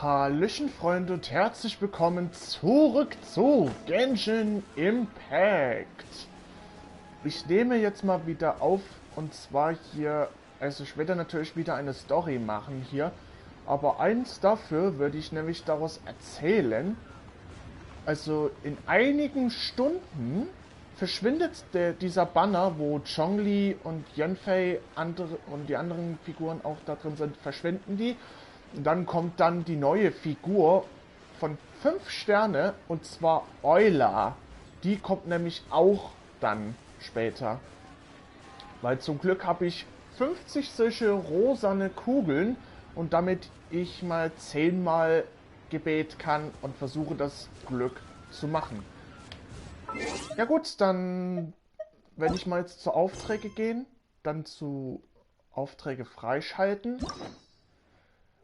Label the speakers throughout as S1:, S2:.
S1: Hallöchen Freunde und herzlich willkommen zurück zu Genshin Impact. Ich nehme jetzt mal wieder auf und zwar hier, also ich werde natürlich wieder eine Story machen hier, aber eins dafür würde ich nämlich daraus erzählen. Also in einigen Stunden verschwindet dieser Banner, wo Zhongli und Yanfei und die anderen Figuren auch da drin sind, verschwinden die. Und dann kommt dann die neue Figur von 5 Sterne und zwar Eula. Die kommt nämlich auch dann später. Weil zum Glück habe ich 50 solche rosane Kugeln und damit ich mal 10 Mal Gebet kann und versuche das Glück zu machen. Ja gut, dann werde ich mal jetzt zu Aufträge gehen, dann zu Aufträge freischalten.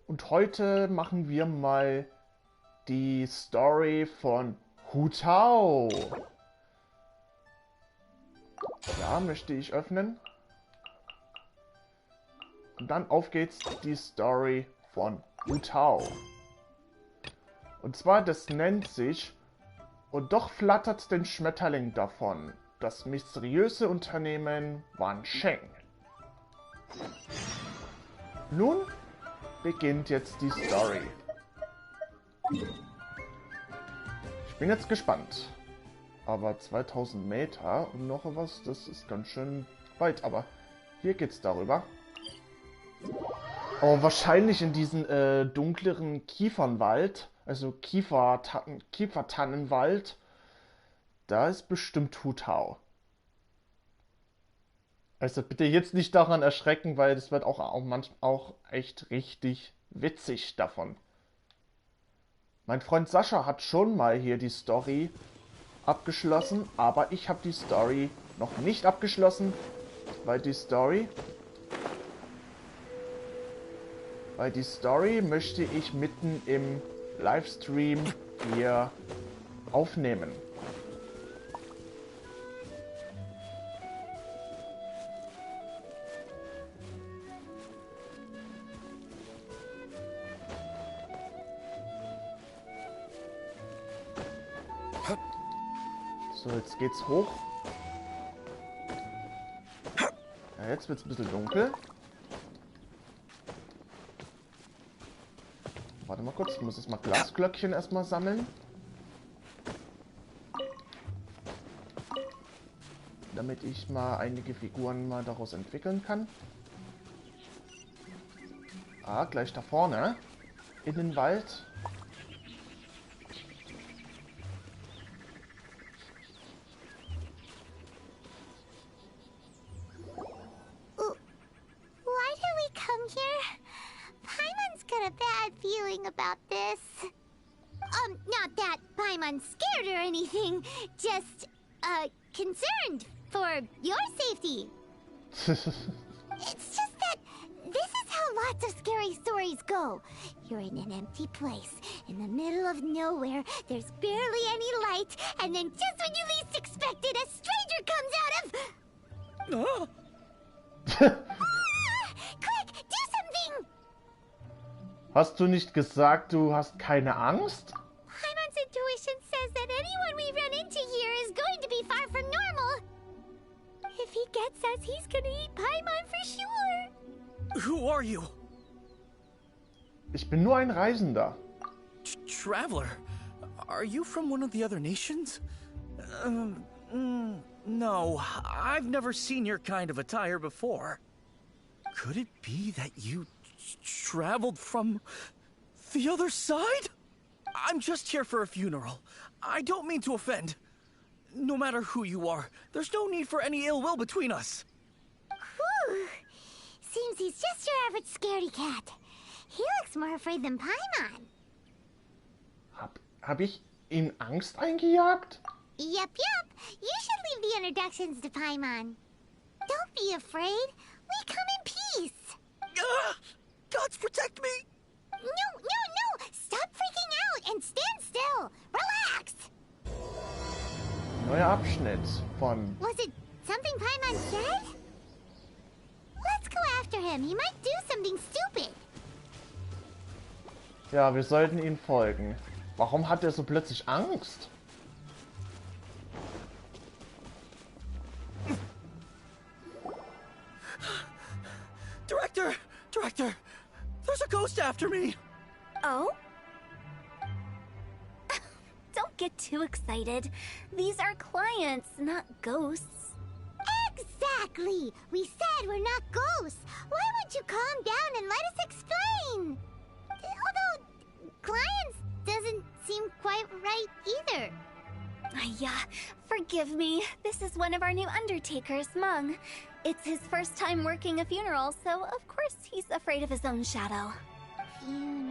S1: Und heute machen wir mal die Story von Hu Tao. Ja, möchte ich öffnen. Und dann auf geht's, die Story von Hu Tao. Und zwar, das nennt sich Und doch flattert den Schmetterling davon, das mysteriöse Unternehmen Wan Sheng. Nun beginnt jetzt die Story. Ich bin jetzt gespannt. Aber 2000 Meter und noch was, das ist ganz schön weit. Aber hier geht's darüber. Oh, wahrscheinlich in diesen dunkleren Kiefernwald, also Kiefertannenwald, da ist bestimmt Hu Tao. Also bitte jetzt nicht daran erschrecken, weil das wird auch manchmal auch echt richtig witzig davon. Mein Freund Sascha hat schon mal hier die Story abgeschlossen, aber ich habe die Story noch nicht abgeschlossen, weil die Story möchte ich mitten im Livestream hier aufnehmen. So, jetzt geht's hoch. Ja, jetzt wird's ein bisschen dunkel. Warte mal kurz, ich muss jetzt mal Glasglöckchen erstmal sammeln. Damit ich mal einige Figuren mal daraus entwickeln kann. Ah, gleich da vorne. In den Wald.
S2: Why did we come here? Paimon's got a bad feeling about this. Not that Paimon's scared or anything, just, concerned for your safety. It's just that this is how lots of scary stories go. You're in an empty place, in the middle of nowhere, there's barely any light, and then just when you least expect it, a stranger comes out of... Quick, do something!
S1: Hast du nicht gesagt, du hast keine Angst?
S2: Paimon's intuition says that anyone we run into here is going to be far from normal. If he gets us, he's gonna eat Paimon for sure.
S3: Who are you?
S1: Ich bin nur ein Reisender.
S3: Traveler? Are you from one of the other nations? No, I've never seen your kind of attire before. Could it be that you traveled from the other side? I'm just here for a funeral. I don't mean to offend. No matter who you are, there's no need for any ill will between us.
S2: Whew. Seems he's just your average scaredy cat. He looks more afraid than Paimon.
S1: Hab ich ihm Angst eingejagt?
S2: Yep. You should leave the introductions to Paimon. Don't be afraid. We come in peace.
S3: Gods protect me!
S2: No. Stop freaking out and stand still. Relax.
S1: Neuer Abschnitt von...
S2: Was it something Paimon said? Let's go after him. He might do something stupid.
S1: Ja, wir sollten ihm folgen. Warum hat er so plötzlich Angst?
S3: Director, there's a ghost after me.
S2: Oh? Don't get too excited. These are clients, not ghosts. Exactly! We said we're not ghosts. Why won't you calm down and let us explain? Although, clients doesn't seem quite right either. Yeah, forgive me. This is one of our new undertakers, Mung. It's his first time working a funeral, so of course he's afraid of his own shadow. Funeral.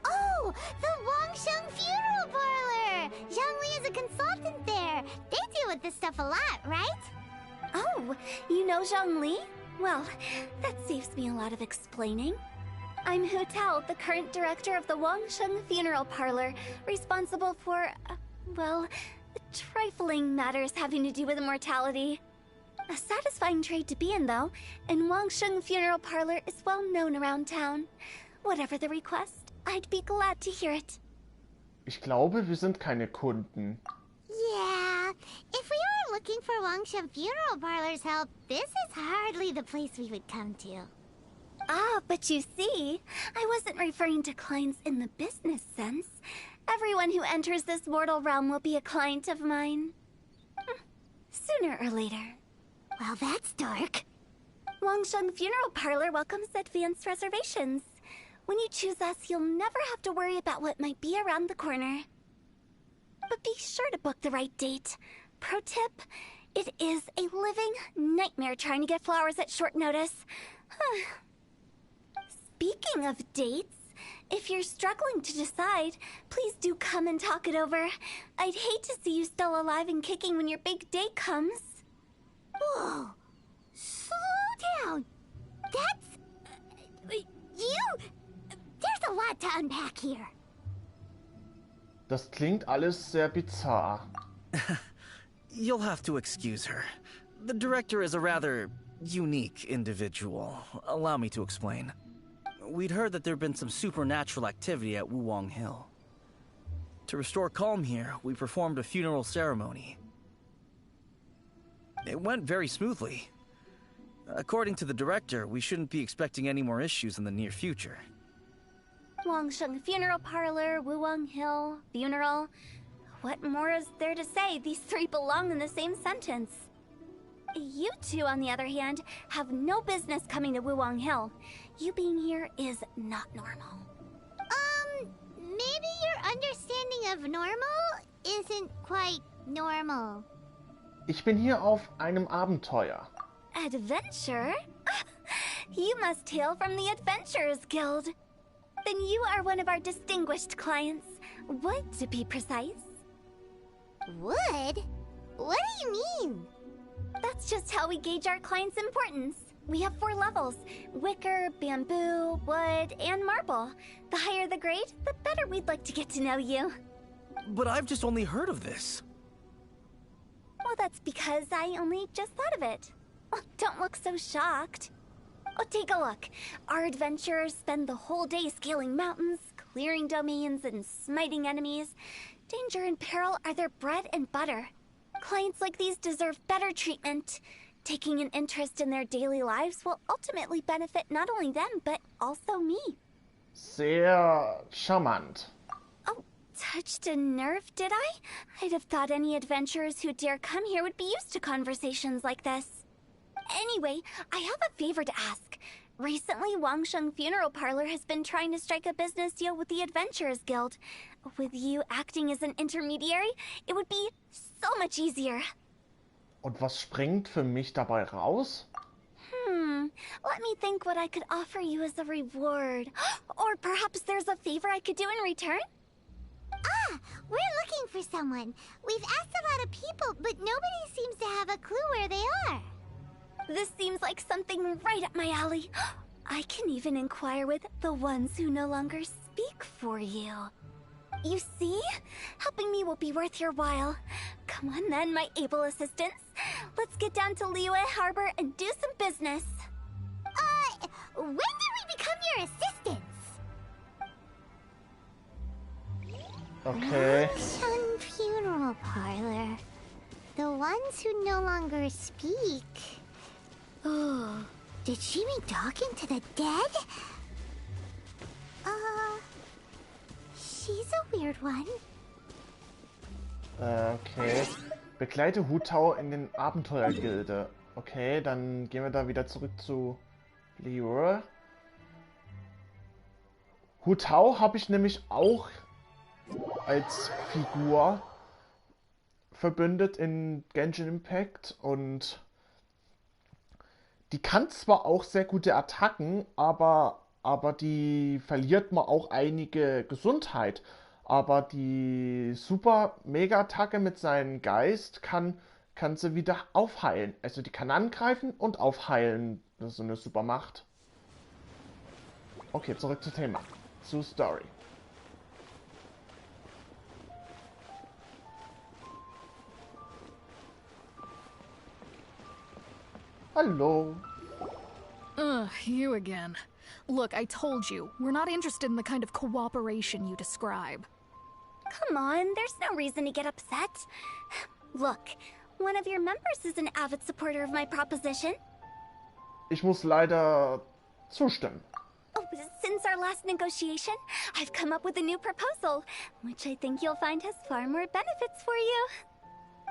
S2: Oh! The Wangsheng Funeral Parlor! Zhongli is a consultant there. They deal with this stuff a lot, right? Oh, you know Zhongli? Well, that saves me a lot of explaining. I'm Hu Tao, the current director of the Wangsheng Funeral Parlor, responsible for, well, trifling matters having to do with immortality. A satisfying trade to be in, though, and Wangsheng Funeral Parlor is well known around town. Whatever the request, I'd be glad to hear it.
S1: Ich glaube, wir sind keine Kunden.
S2: Yeah, if we were looking for Wangsheng Funeral Parlor's help, this is hardly the place we would come to. Ah, but you see, I wasn't referring to clients in the business sense. Everyone who enters this mortal realm will be a client of mine. Sooner or later. Well, that's dark. Wangsheng Funeral Parlor welcomes advanced reservations. When you choose us, you'll never have to worry about what might be around the corner. But be sure to book the right date. Pro tip, it is a living nightmare trying to get flowers at short notice. Speaking of dates, if you're struggling to decide, please do come and talk it over. I'd hate to see you still alive and kicking when your big day comes. Whoa! Slow down! That's... you... There's a lot to unpack here.
S1: Das klingt alles sehr bizarr.
S3: You'll have to excuse her. The director is a rather unique individual. Allow me to explain. We'd heard that there'd been some supernatural activity at Wuwang Hill. To restore calm here, we performed a funeral ceremony. It went very smoothly. According to the director, we shouldn't be expecting any more issues in the near future. Wangsheng Funeral Parlor, Wuwang Hill, funeral. What more is there to say? These three belong in the same sentence. You two, on the other hand, have no business coming to Wuwang Hill. You being here is not normal. Maybe your understanding of normal isn't quite normal.
S1: Ich bin hier auf einem Abenteuer.
S2: Adventure? You must hail from the Adventurers Guild. Then you are one of our distinguished clients. Wood, to be precise. Wood? What do you mean? That's just how we gauge our clients' importance. We have 4 levels: wicker, bamboo, wood, and marble. The higher the grade, the better we'd like to get to know you.
S3: But I've just only heard of this.
S2: Well, that's because I only just thought of it. Oh, don't look so shocked. Oh, take a look. Our adventurers spend the whole day scaling mountains, clearing domains, and smiting enemies. Danger and peril are their bread and butter. Clients like these deserve better treatment. Taking an interest in their daily lives will ultimately benefit not only them, but also me.
S1: Sehr charmant.
S2: Oh, touched a nerve, did I? I'd have thought any adventurers who dare come here would be used to conversations like this. Anyway, I have a favor to ask. Recently, Wangsheng Funeral Parlor has been trying to strike a business deal with the Adventurers Guild. With you acting as an intermediary, it would be so much easier.
S1: Und was springt für mich dabei raus?
S2: Let me think what I could offer you as a reward. Or perhaps there's a favor I could do in return? Ah, we're looking for someone. We've asked a lot of people, but nobody seems to have a clue where they are. This seems like something right up my alley. I can even inquire with the ones who no longer speak for you. You see? Helping me will be worth your while. Come on then, my able assistants. Let's get down to Liyue Harbor and do some business. when did we become your assistants?
S1: Okay.
S2: Genshin Funeral Parlor. The ones who no longer speak. Oh, did she mean talking to the dead? She's a weird one.
S1: Okay. Begleite Hu Tao in den Abenteuergilde. Okay, dann gehen wir da wieder zurück zu Lior. Hu Tao habe ich nämlich auch als Figur verbündet in Genshin Impact und die kann zwar auch sehr gute Attacken, aber die verliert man auch einige Gesundheit. Aber die super Mega-Attacke mit seinem Geist kann sie wieder aufheilen. Also die kann angreifen und aufheilen. Das ist so eine super Macht. Okay, zurück zum Thema. Zur Story. Hallo.
S4: Ugh, you again. Look, I told you, we're not interested in the kind of cooperation you describe.
S2: Come on, there's no reason to get upset. Look, one of your members is an avid supporter of my proposition.
S1: Ich muss leider zustimmen.
S2: Oh, since our last negotiation, I've come up with a new proposal, which I think you'll find has far more benefits for you.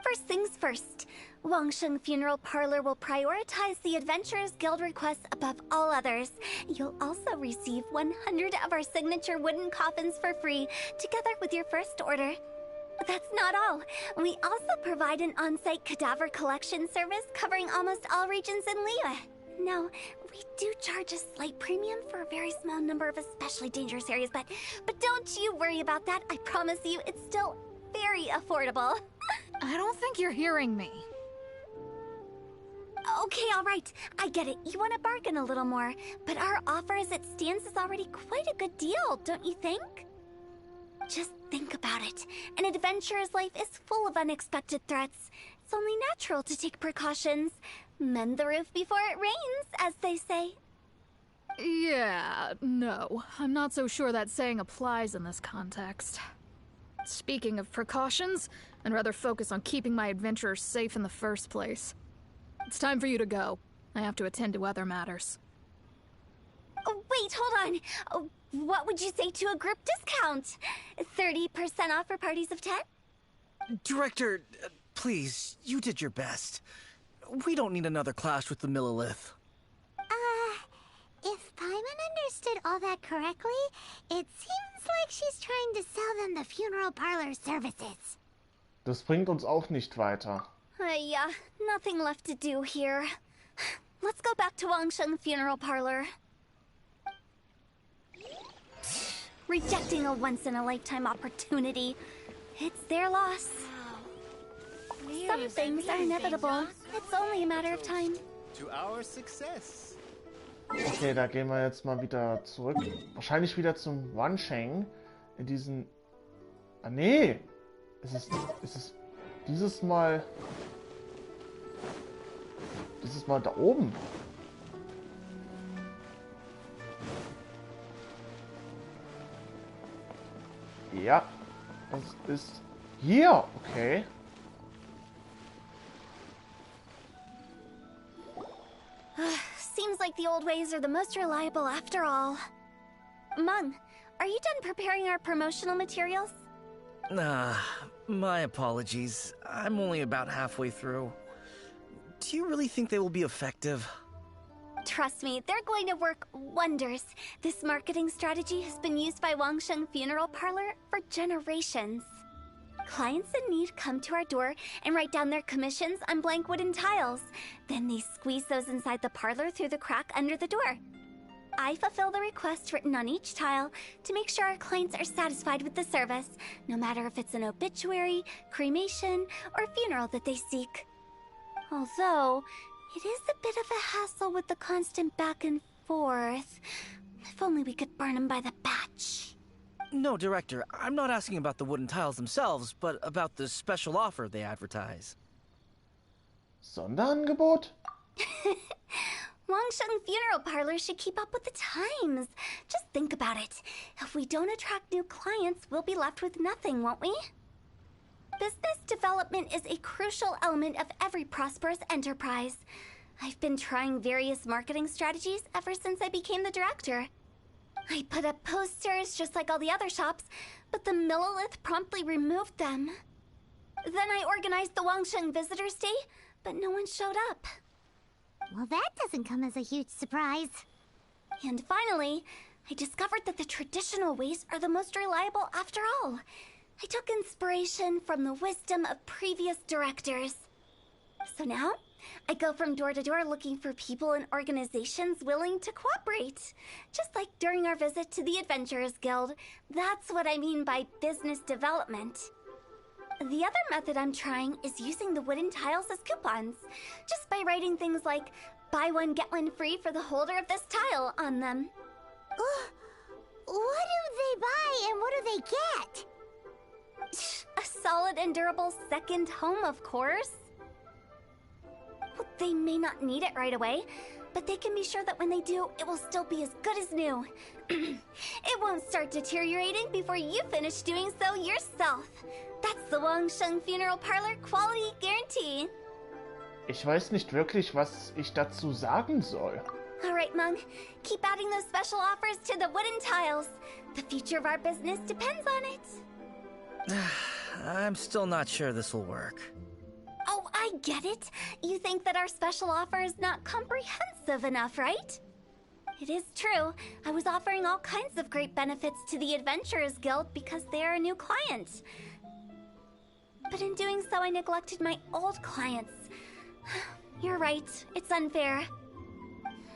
S2: First things first, Wangsheng Funeral Parlor will prioritize the Adventurers Guild requests above all others. You'll also receive 100 of our signature wooden coffins for free, together with your first order. That's not all. We also provide an on-site cadaver collection service covering almost all regions in Liyue. Now, we do charge a slight premium for a very small number of especially dangerous areas, but don't you worry about that. I promise you, it's still very affordable.
S4: I don't think you're hearing me.
S2: Okay, all right. I get it. You want to bargain a little more, but our offer as it stands is already quite a good deal, don't you think? Just think about it. An adventurer's life is full of unexpected threats. It's only natural to take precautions. Mend the roof before it rains, as they say.
S4: Yeah, no. I'm not so sure that saying applies in this context. Speaking of precautions, I'd rather focus on keeping my adventurers safe in the first place. It's time for you to go. I have to attend to other matters.
S2: Oh, wait, hold on. Oh, what would you say to a group discount? 30% off for parties of 10?
S3: Director, please, you did your best. We don't need another clash with the Millilith.
S2: If Paimon understood all that correctly, it seems like she's trying to sell them the funeral parlor services.
S1: Das bringt uns auch nicht weiter.
S2: Yeah, nothing left to do here. Let's go back to Wangsheng Funeral Parlor. Rejecting a once-in-a-lifetime opportunity. It's their loss. Some things are inevitable. It's only a matter of time.
S5: To our success.
S1: Okay, da gehen wir jetzt mal wieder zurück. Wahrscheinlich wieder zum Wansheng. In diesen... Ah, nee! Es ist dieses Mal... Dieses Mal da oben. Ja. Das ist... Hier! Okay.
S2: Seems like the old ways are the most reliable after all. Mung, are you done preparing our promotional materials?
S3: My apologies. I'm only about halfway through. Do you really think they will be effective?
S2: Trust me, they're going to work wonders. This marketing strategy has been used by Wangsheng Funeral Parlor for generations. Clients in need come to our door and write down their commissions on blank wooden tiles. Then they squeeze those inside the parlor through the crack under the door. I fulfill the requests written on each tile to make sure our clients are satisfied with the service, no matter if it's an obituary, cremation, or funeral that they seek. Although, it is a bit of a hassle with the constant back and forth. If only we could burn them by the batch.
S3: No, Director, I'm not asking about the wooden tiles themselves, but about the special offer they advertise.
S1: Sonderangebot?
S6: Wangsheng Funeral Parlor should keep up with the times. Just think about it. If we don't attract new clients, we'll be left with nothing, won't we? Business development is a crucial element of every prosperous enterprise. I've been trying various marketing strategies ever since I became the director. I put up posters just like all the other shops, but the Millilith promptly removed them. Then I organized the Wangsheng Visitors Day, but no one showed up.
S2: Well, that doesn't come as a huge surprise.
S6: And finally, I discovered that the traditional ways are the most reliable after all. I took inspiration from the wisdom of previous directors. So now, I go from door to door looking for people and organizations willing to cooperate. Just like during our visit to the Adventurers Guild. That's what I mean by business development. The other method I'm trying is using the wooden tiles as coupons. Just by writing things like, buy one, get one free for the holder of this tile on them.
S2: What do they buy and what do they get?
S6: A solid and durable second home, of course. Well, they may not need it right away, but they can be sure that when they do, it will still be as good as new. It won't start deteriorating before you finish doing so yourself. That's the Wangsheng Funeral Parlor Quality Guarantee.
S1: Ich weiß nicht wirklich, was ich dazu sagen soll.
S6: Alright, Mung. Keep adding those special offers to the wooden tiles. The future of our business depends on it.
S3: I'm still not sure this will work.
S6: Oh, I get it. You think that our special offer is not comprehensive enough, right? It is true. I was offering all kinds of great benefits to the Adventurers Guild because they are a new client. But in doing so, I neglected my old clients. You're right. It's unfair.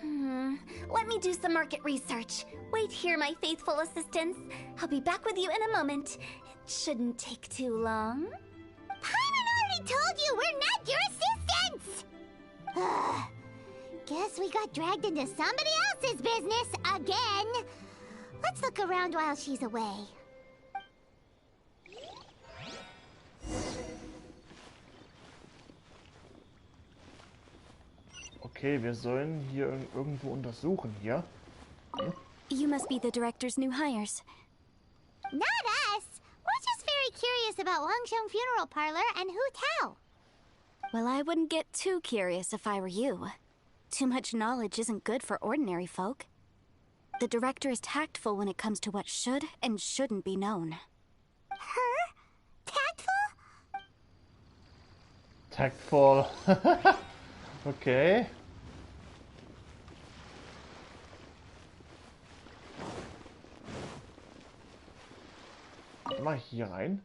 S6: Let me do some market research. Wait here, my faithful assistants. I'll be back with you in a moment. It shouldn't take too long.
S2: Paimon already told you we're not your assistants! Guess we got dragged into somebody else's business again. Let's look around while she's away.
S1: Okay, wir sollen hier irgendwo untersuchen, hier.
S6: You must be the director's new hires.
S2: Not us! We're just very curious about Wangsheng Funeral Parlor and Hu Tao.
S6: Well, I wouldn't get too curious if I were you. Too much knowledge isn't good for ordinary folk. The director is tactful when it comes to what should and shouldn't be known.
S2: Her? Tactful?
S1: Tactful. Okay. Mal hier rein.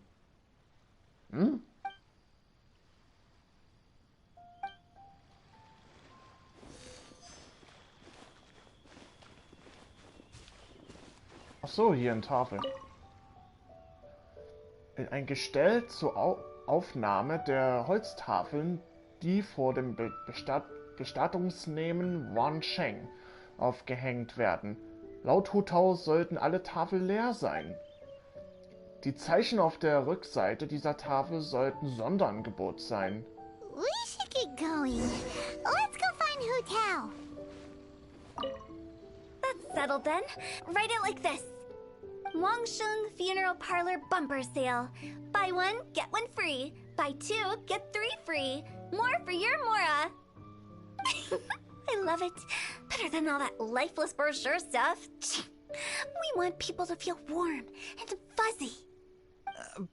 S1: Ach so, hier eine Tafel. Ein Gestell zur Aufnahme der Holztafeln, die vor dem Bestattungsnehmen Wangsheng aufgehängt werden. Laut Hu Tao sollten alle Tafeln leer sein. Die Zeichen auf der Rückseite dieser Tafel sollten Sonderangebot sein.
S2: We should get going. Let's go find Hu Tao.
S6: That's settled then. Write it like this. Wangsheng Funeral Parlor Bumper Sale. Buy one, get one free. Buy two, get three free. More for your Mora. I love it. Better than all that lifeless brochure stuff. We want people to feel warm and fuzzy.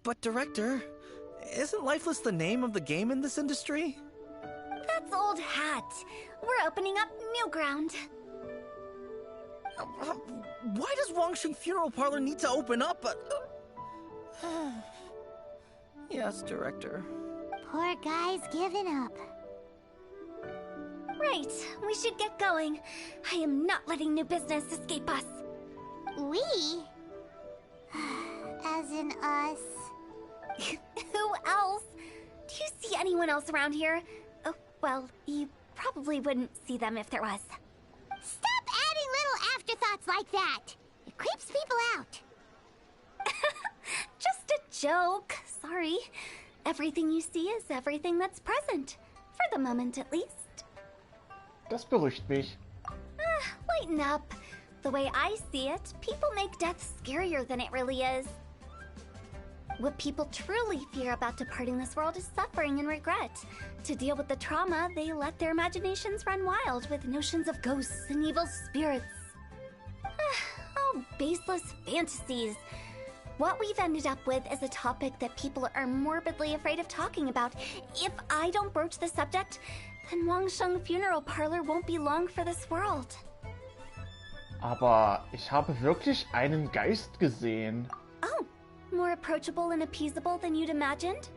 S3: But Director, isn't Lifeless the name of the game in this industry?
S6: That's old hat. We're opening up new ground.
S3: Why does Wangsheng Funeral Parlor need to open up? Yes, Director.
S2: Poor guy's given up.
S6: Right, we should get going. I am not letting new business escape us.
S2: We? As in us.
S6: Who else? Do you see anyone else around here? Oh, well, you probably wouldn't see them if there was.
S2: Stop adding little afterthoughts like that. It creeps people out.
S6: Just a joke. Sorry. Everything you see is everything that's present. For the moment, at least.
S1: Das beruhigt mich.
S6: lighten up. The way I see it, people make death scarier than it really is. What people truly fear about departing this world is suffering and regret. To deal with the trauma, they let their imaginations run wild with notions of ghosts and evil spirits. Oh, baseless fantasies. What we've ended up with is a topic that people are morbidly afraid of talking about. If I don't broach the subject, then Wangsheng Funeral Parlor won't be long for this world.
S1: Aber ich habe wirklich einen Geist gesehen.
S6: Oh, more approachable and appeasable than you'd imagined?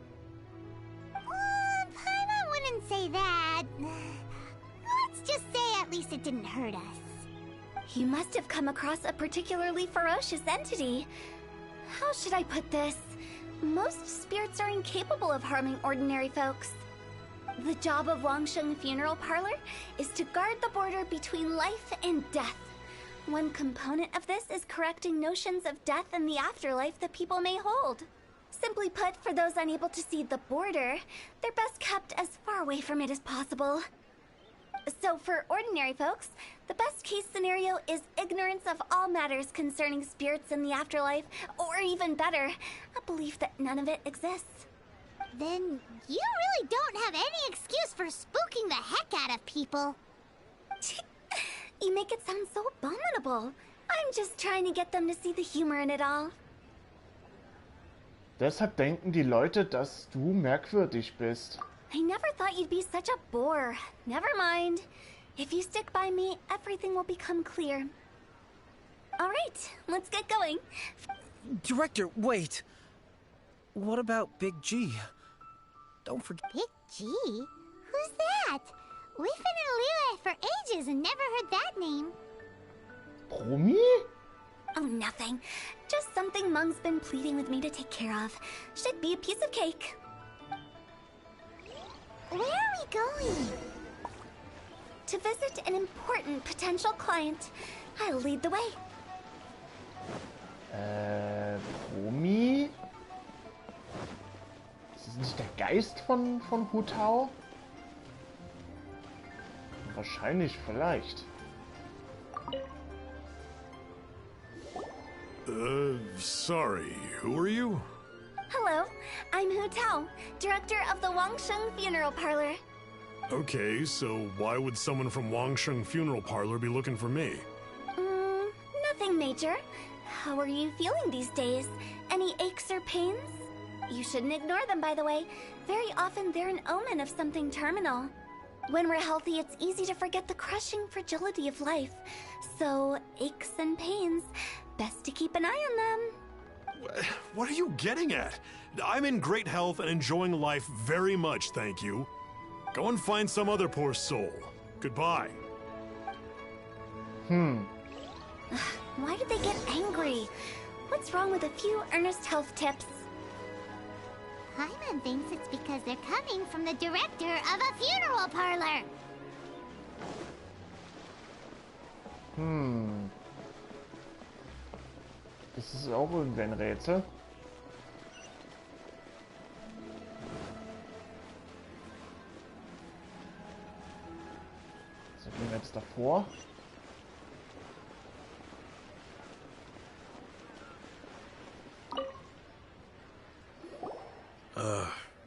S2: Paimon wouldn't say that. Let's just say at least it didn't hurt us.
S6: You must have come across a particularly ferocious entity. How should I put this? Most spirits are incapable of harming ordinary folks. The job of Wangsheng Funeral Parlor is to guard the border between life and death. One component of this is correcting notions of death and the afterlife that people may hold. Simply put, for those unable to see the border, they're best kept as far away from it as possible. So for ordinary folks, the best case scenario is ignorance of all matters concerning spirits in the afterlife, or even better, a belief that none of it exists.
S2: Then you really don't have any excuse for spooking the heck out of people.
S6: You make it sound so abominable. I'm just trying to get them to see the humor in it all.
S1: Deshalb denken die Leute, dass du merkwürdig bist.
S6: I never thought you'd be such a bore. Never mind. If you stick by me, everything will become clear. All right, let's get going.
S3: Director, wait. What about Big G? Don't forget.
S2: Big G? Who's that? We've been in Lille for ages and never heard that name.
S1: Promi?
S6: Oh, nothing. Just something Mung's been pleading with me to take care of. Should be a piece of cake.
S2: Where are we going?
S6: To visit an important potential client. I'll lead the way.
S1: Promi? Ist das nicht der Geist von Hu Tao? Wahrscheinlich, vielleicht.
S7: Sorry, who are you?
S6: Hello, I'm Hu Tao, director of the Wangsheng Funeral Parlor.
S7: Okay, so why would someone from Wangsheng Funeral Parlor be looking for me?
S6: Nothing major. How are you feeling these days? Any aches or pains? You shouldn't ignore them, by the way. Very often they're an omen of something terminal. When we're healthy, it's easy to forget the crushing fragility of life. So, aches and pains, best to keep an eye on them.
S7: What are you getting at? I'm in great health and enjoying life very much, thank you. Go and find some other poor soul. Goodbye.
S6: Why did they get angry? What's wrong with a few earnest health tips?
S2: Paimon thinks it's because they're coming from the director of a funeral parlor.
S1: Das ist auch irgendwie ein Rätsel. So, gehen wir jetzt davor.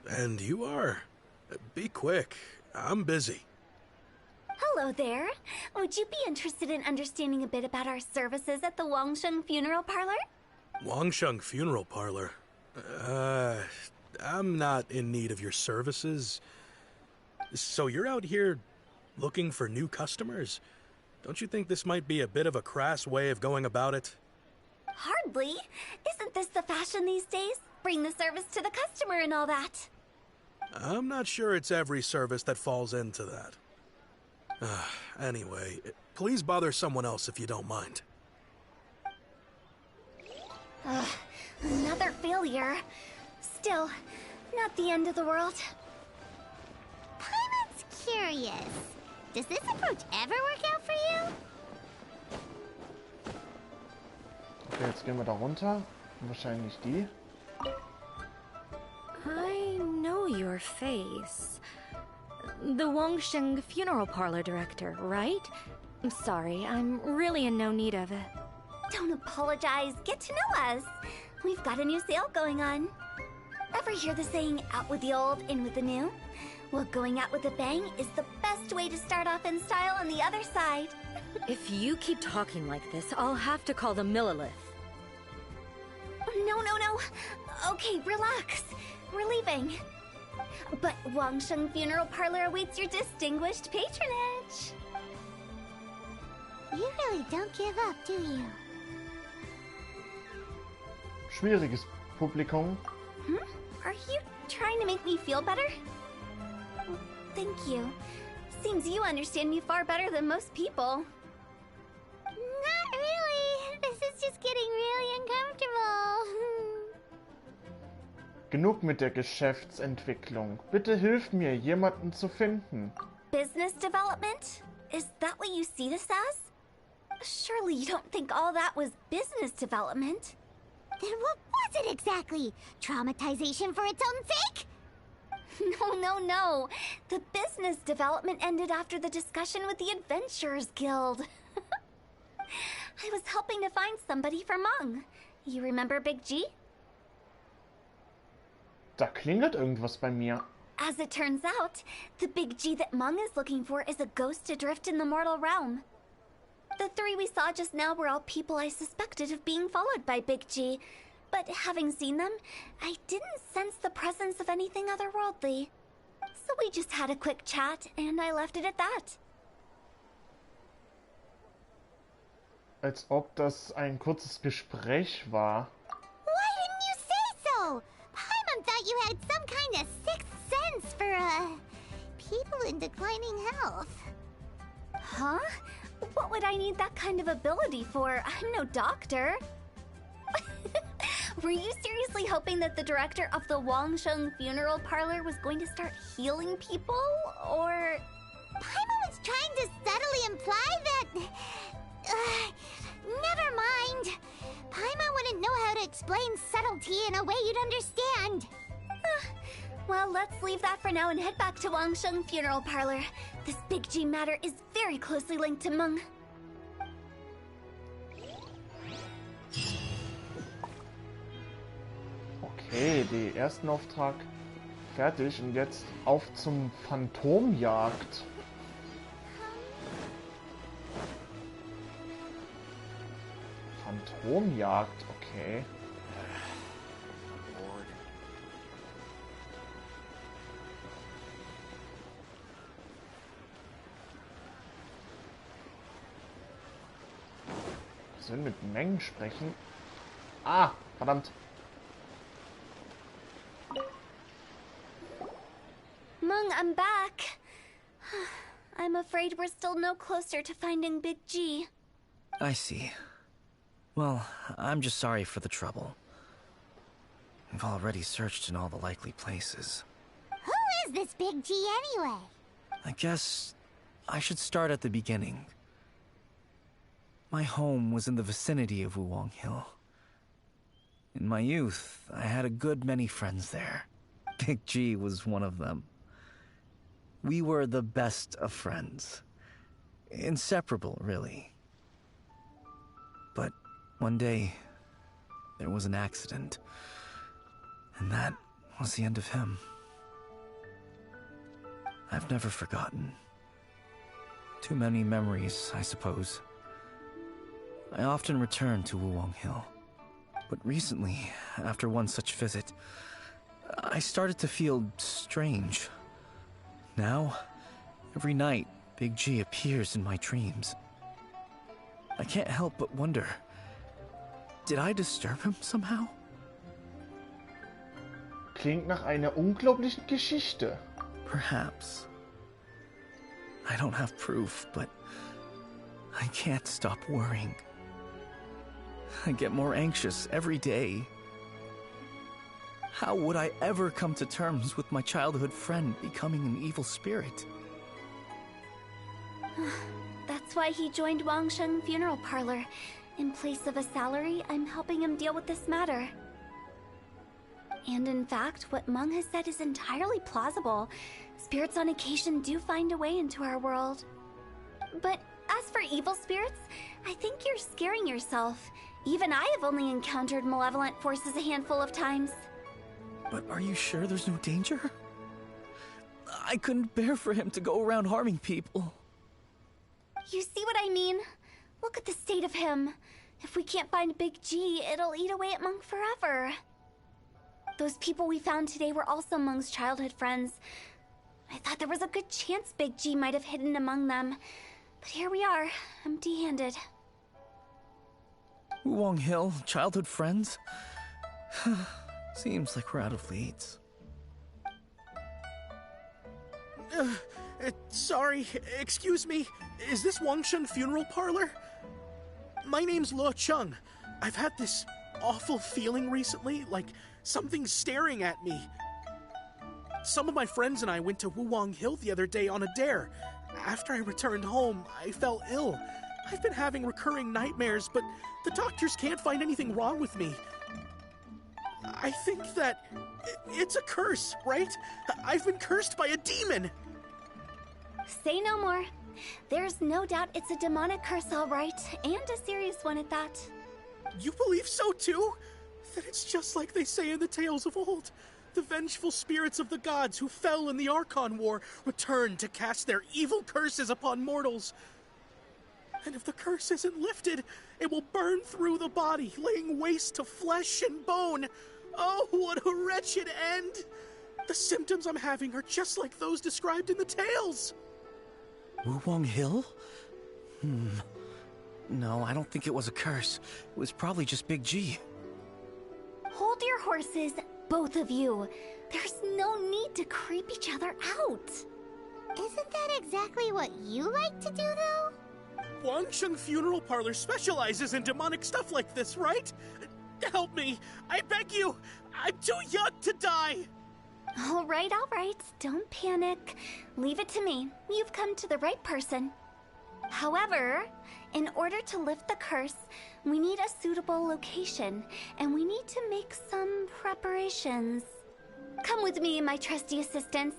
S8: And you are? Be quick. I'm busy.
S6: Hello there. Would you be interested in understanding a bit about our services at the Wangsheng Funeral Parlor?
S8: Wangsheng Funeral Parlor? I'm not in need of your services. So you're out here looking for new customers? Don't you think this might be a bit of a crass way of going about it?
S6: Hardly. Isn't this the fashion these days? Bring the service to the customer and all that.
S8: I'm not sure it's every service that falls into that. Anyway, please bother someone else if you don't mind.
S6: Another failure. Still, not the end of the world.
S2: Paimon's curious. Does this approach ever work out for you?
S1: Okay, jetzt gehen wir da runter. Wahrscheinlich die.
S9: I know your face. The Wangsheng Funeral Parlor director, right? I'm sorry, I'm really in no need of it.
S6: Don't apologize. Get to know us. We've got a new sale going on. Ever hear the saying, out with the old, in with the new? Well, going out with a bang is the best way to start off in style on the other side.
S9: If you keep talking like this, I'll have to call the Millilith.
S6: No. Okay, relax. We're leaving. But Wangsheng Funeral Parlor awaits your distinguished patronage.
S2: You really don't give up, do you?
S1: Schwieriges Publikum.
S6: Are you trying to make me feel better? Well, thank you. Seems you understand me far better than most people.
S2: Not really. This is just getting really uncomfortable.
S1: Genug mit der Geschäftsentwicklung. Bitte hilf mir, jemanden zu finden.
S6: Business development? Is that what you see this as? Surely you don't think all that was business development?
S2: Then what was it exactly? Traumatization for its own sake?
S6: No. The business development ended after the discussion with the Adventurers Guild. I was helping to find somebody for Meng. You remember Big G?
S1: Da klingelt irgendwas bei mir.
S6: As it turns out, the Big G that Meng is looking for is a ghost adrift in the mortal realm. The three we saw just now were all people I suspected of being followed by Big G, but having seen them, I didn't sense the presence of anything otherworldly. So we just had a quick chat, and I left it at that.
S1: Als ob das ein kurzes Gespräch war.
S2: Why didn't you say so? Paimon thought you had some kind of sixth sense for, people in declining health.
S6: Huh? What would I need that kind of ability for? I'm no doctor. Were you seriously hoping that the director of the Wangsheng Funeral Parlor was going to start healing people, or...?
S2: Paimon was trying to subtly imply that... never mind. Paimon wouldn't know how to explain subtlety in a way you'd understand.
S6: Well, let's leave that for now and head back to Wangsheng Funeral Parlor. This Big G matter is very closely linked to Meng.
S1: Okay, den ersten Auftrag fertig und jetzt auf zum Phantomjagd. Phantomjagd, okay. Sollen mit Mengen sprechen? Ah, verdammt.
S6: Meng, I'm back. I'm afraid we're still no closer to finding Big G.
S3: I see. Well, I'm just sorry for the trouble. We've already searched in all the likely places.
S2: Who is this Big G anyway?
S3: I guess I should start at the beginning. My home was in the vicinity of Wuwang Hill. In my youth, I had a good many friends there. Big G was one of them. We were the best of friends. Inseparable, really. But one day, there was an accident. And that was the end of him. I've never forgotten. Too many memories, I suppose. I often return to Wuwang Hill. But recently, after one such visit, I started to feel strange. Now, every night, Big G appears in my dreams. I can't help but wonder, did I disturb him somehow?
S1: Klingt nach einer unglaublichen Geschichte.
S3: Perhaps. I don't have proof, but I can't stop worrying. I get more anxious every day. How would I ever come to terms with my childhood friend becoming an evil spirit?
S6: That's why he joined Wangsheng Funeral Parlor. In place of a salary, I'm helping him deal with this matter. And in fact, what Meng has said is entirely plausible. Spirits on occasion do find a way into our world. But As for evil spirits, I think you're scaring yourself. Even I have only encountered malevolent forces a handful of times.
S3: But are you sure there's no danger? I couldn't bear for him to go around harming people.
S6: You see what I mean? Look at the state of him. If we can't find Big G, it'll eat away at Monk forever. Those people we found today were also Monk's childhood friends. I thought there was a good chance Big G might have hidden among them. But here we are, empty-handed.
S3: Wong Hill, childhood friends? Seems like we're out of leads.
S8: Sorry, excuse me. Is this Wangsheng Funeral Parlor? My name's Luo Chung. I've had this awful feeling recently, like something's staring at me. Some of my friends and I went to Wuwang Hill the other day on a dare. After I returned home, I fell ill. I've been having recurring nightmares, but the doctors can't find anything wrong with me. I think that it's a curse, right? I've been cursed by a demon.
S6: Say no more. There's no doubt it's a demonic curse, all right, and a serious one at that.
S8: You believe so too? Then it's just like they say in the tales of old. The vengeful spirits of the gods who fell in the Archon War return to cast their evil curses upon mortals. And if the curse isn't lifted, it will burn through the body, laying waste to flesh and bone. Oh, what a wretched end! The symptoms I'm having are just like those described in the tales.
S3: Wuwang Hill? No, I don't think it was a curse. It was probably just Big G.
S6: Hold your horses, both of you. There's no need to creep each other out.
S2: Isn't that exactly what you like to do, though?
S8: Wangsheng Funeral Parlor specializes in demonic stuff like this, right? Help me! I beg you! I'm too young to die!
S6: All right. Don't panic. Leave it to me. You've come to the right person. However, in order to lift the curse, we need a suitable location, and we need to make some preparations. Come with me, my trusty assistants.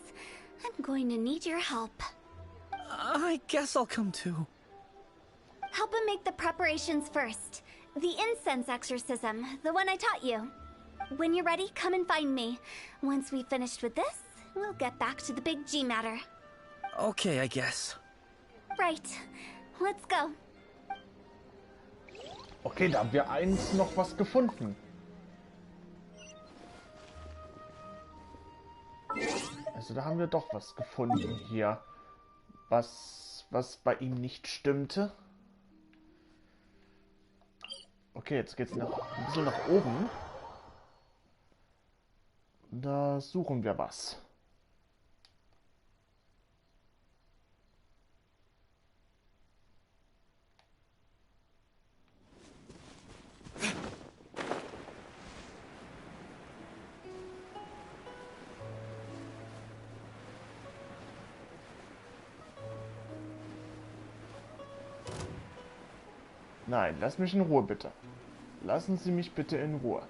S6: I'm going to need your help.
S3: I guess I'll come too.
S6: Help him make the preparations first. The incense exorcism, the one I taught you. When you're ready, come and find me. Once we've finished with this, we'll get back to the Big G matter.
S3: Okay, I guess.
S6: Right. Let's go.
S1: Okay, da haben wir eins noch was gefunden. Also da haben wir doch was gefunden hier. Was bei ihm nicht stimmte. Okay, jetzt geht's noch ein bisschen nach oben. Da suchen wir was. Nein, lass mich in Ruhe, bitte. Lassen Sie mich bitte in Ruhe.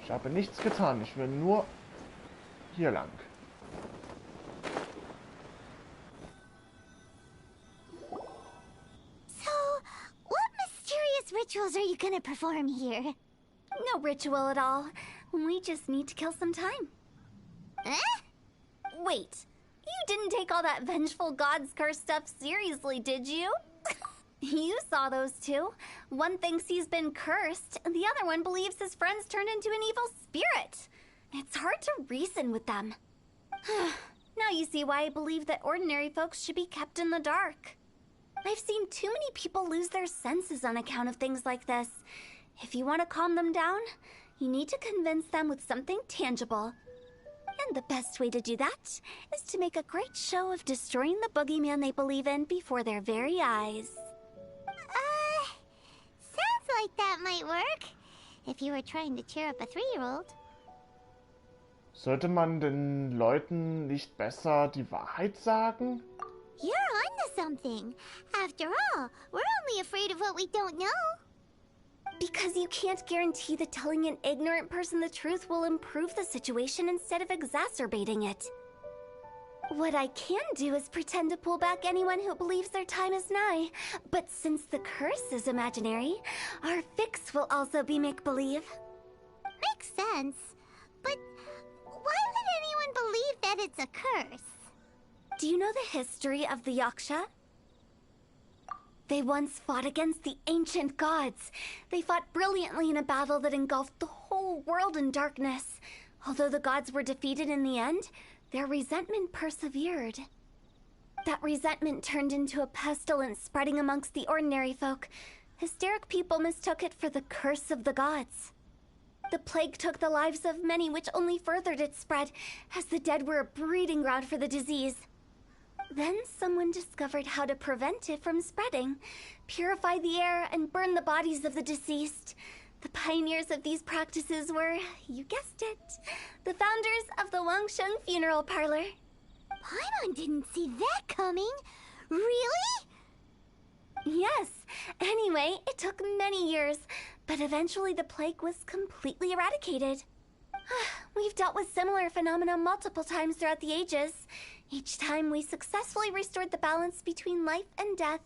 S1: Ich habe nichts getan. Ich will nur hier lang.
S2: So, what mysterious rituals are you gonna perform here?
S6: No ritual at all. We just need to kill some time. Wait, you didn't take all that vengeful god's curse stuff seriously, did you? You saw those two. One thinks he's been cursed, and the other one believes his friends turned into an evil spirit. It's hard to reason with them. Now you see why I believe that ordinary folks should be kept in the dark. I've seen too many people lose their senses on account of things like this. If you want to calm them down, you need to convince them with something tangible. And the best way to do that is to make a great show of destroying the boogeyman they believe in before their very eyes.
S2: Sounds like that might work. If you were trying to cheer up a 3-year-old.
S1: Sollte man den Leuten nicht besser die Wahrheit sagen?
S2: You're onto something. After all, we're only afraid of what we don't know.
S6: Because you can't guarantee that telling an ignorant person the truth will improve the situation instead of exacerbating it. What I can do is pretend to pull back anyone who believes their time is nigh. But since the curse is imaginary, our fix will also be make-believe.
S2: Makes sense. But why would anyone believe that it's a curse?
S6: Do you know the history of the Yaksha? They once fought against the ancient gods. They fought brilliantly in a battle that engulfed the whole world in darkness. Although the gods were defeated in the end, their resentment persevered. That resentment turned into a pestilence spreading amongst the ordinary folk. Hysteric people mistook it for the curse of the gods. The plague took the lives of many, which only furthered its spread, as the dead were a breeding ground for the disease. Then someone discovered how to prevent it from spreading, purify the air, and burn the bodies of the deceased. The pioneers of these practices were, you guessed it, the founders of the Wangsheng Funeral Parlor.
S2: Paimon didn't see that coming. Really?
S6: Yes. Anyway, it took many years, but eventually the plague was completely eradicated. We've dealt with similar phenomena multiple times throughout the ages. Each time we successfully restored the balance between life and death.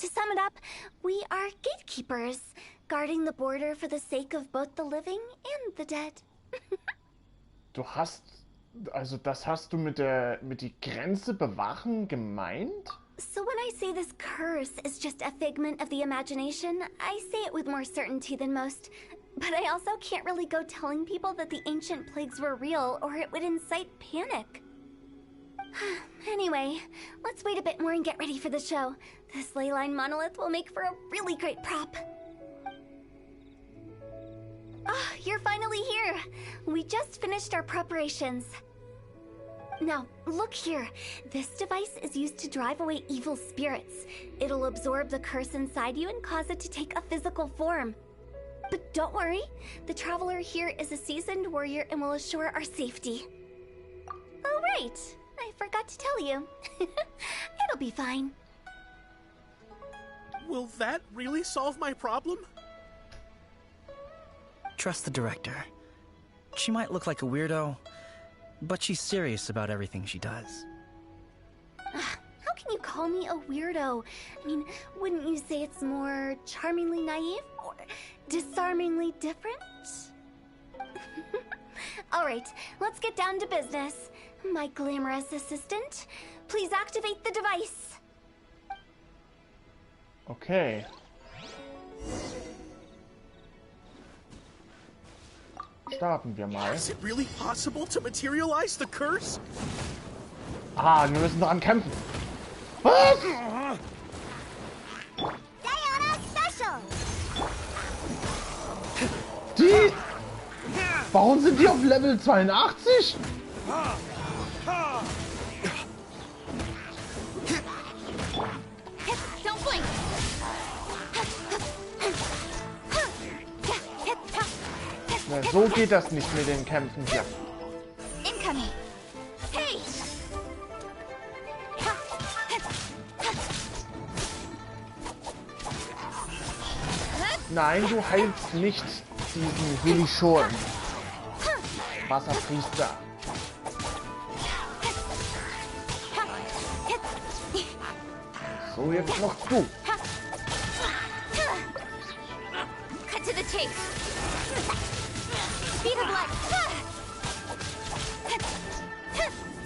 S6: To sum it up, we are gatekeepers, guarding the border for the sake of both the living and the dead.
S1: Das hast du mit die Grenze bewachen gemeint?
S6: So when I say this curse is just a figment of the imagination, I say it with more certainty than most. But I also can't really go telling people that the ancient plagues were real, or it would incite panic. Anyway, let's wait a bit more and get ready for the show. This leyline monolith will make for a really great prop. Oh, you're finally here! We just finished our preparations. Now, look here. This device is used to drive away evil spirits. It'll absorb the curse inside you and cause it to take a physical form. But don't worry, the traveler here is a seasoned warrior and will assure our safety. Oh, right. I forgot to tell you. It'll be fine.
S8: Will that really solve my problem?
S3: Trust the director. She might look like a weirdo, but she's serious about everything she does.
S6: How can you call me a weirdo? I mean, wouldn't you say it's more charmingly naive or disarmingly different? Alright, let's get down to business. My glamorous assistant, please activate the device.
S1: Okay. Starten wir mal.
S8: Is it really possible to materialize the curse?
S1: Ah, wir müssen daran kämpfen. Was?
S2: Diana Special!
S1: Die? Warum sind die auf Level 82?
S2: Don't blink!
S1: Na, so geht das nicht mit den Kämpfen hier.
S2: Incoming! Hey!
S1: Nein, du heilst nicht diesen Helischon. Wasserpriester. So, jetzt noch du.
S2: Cut to the chase! Speed of light!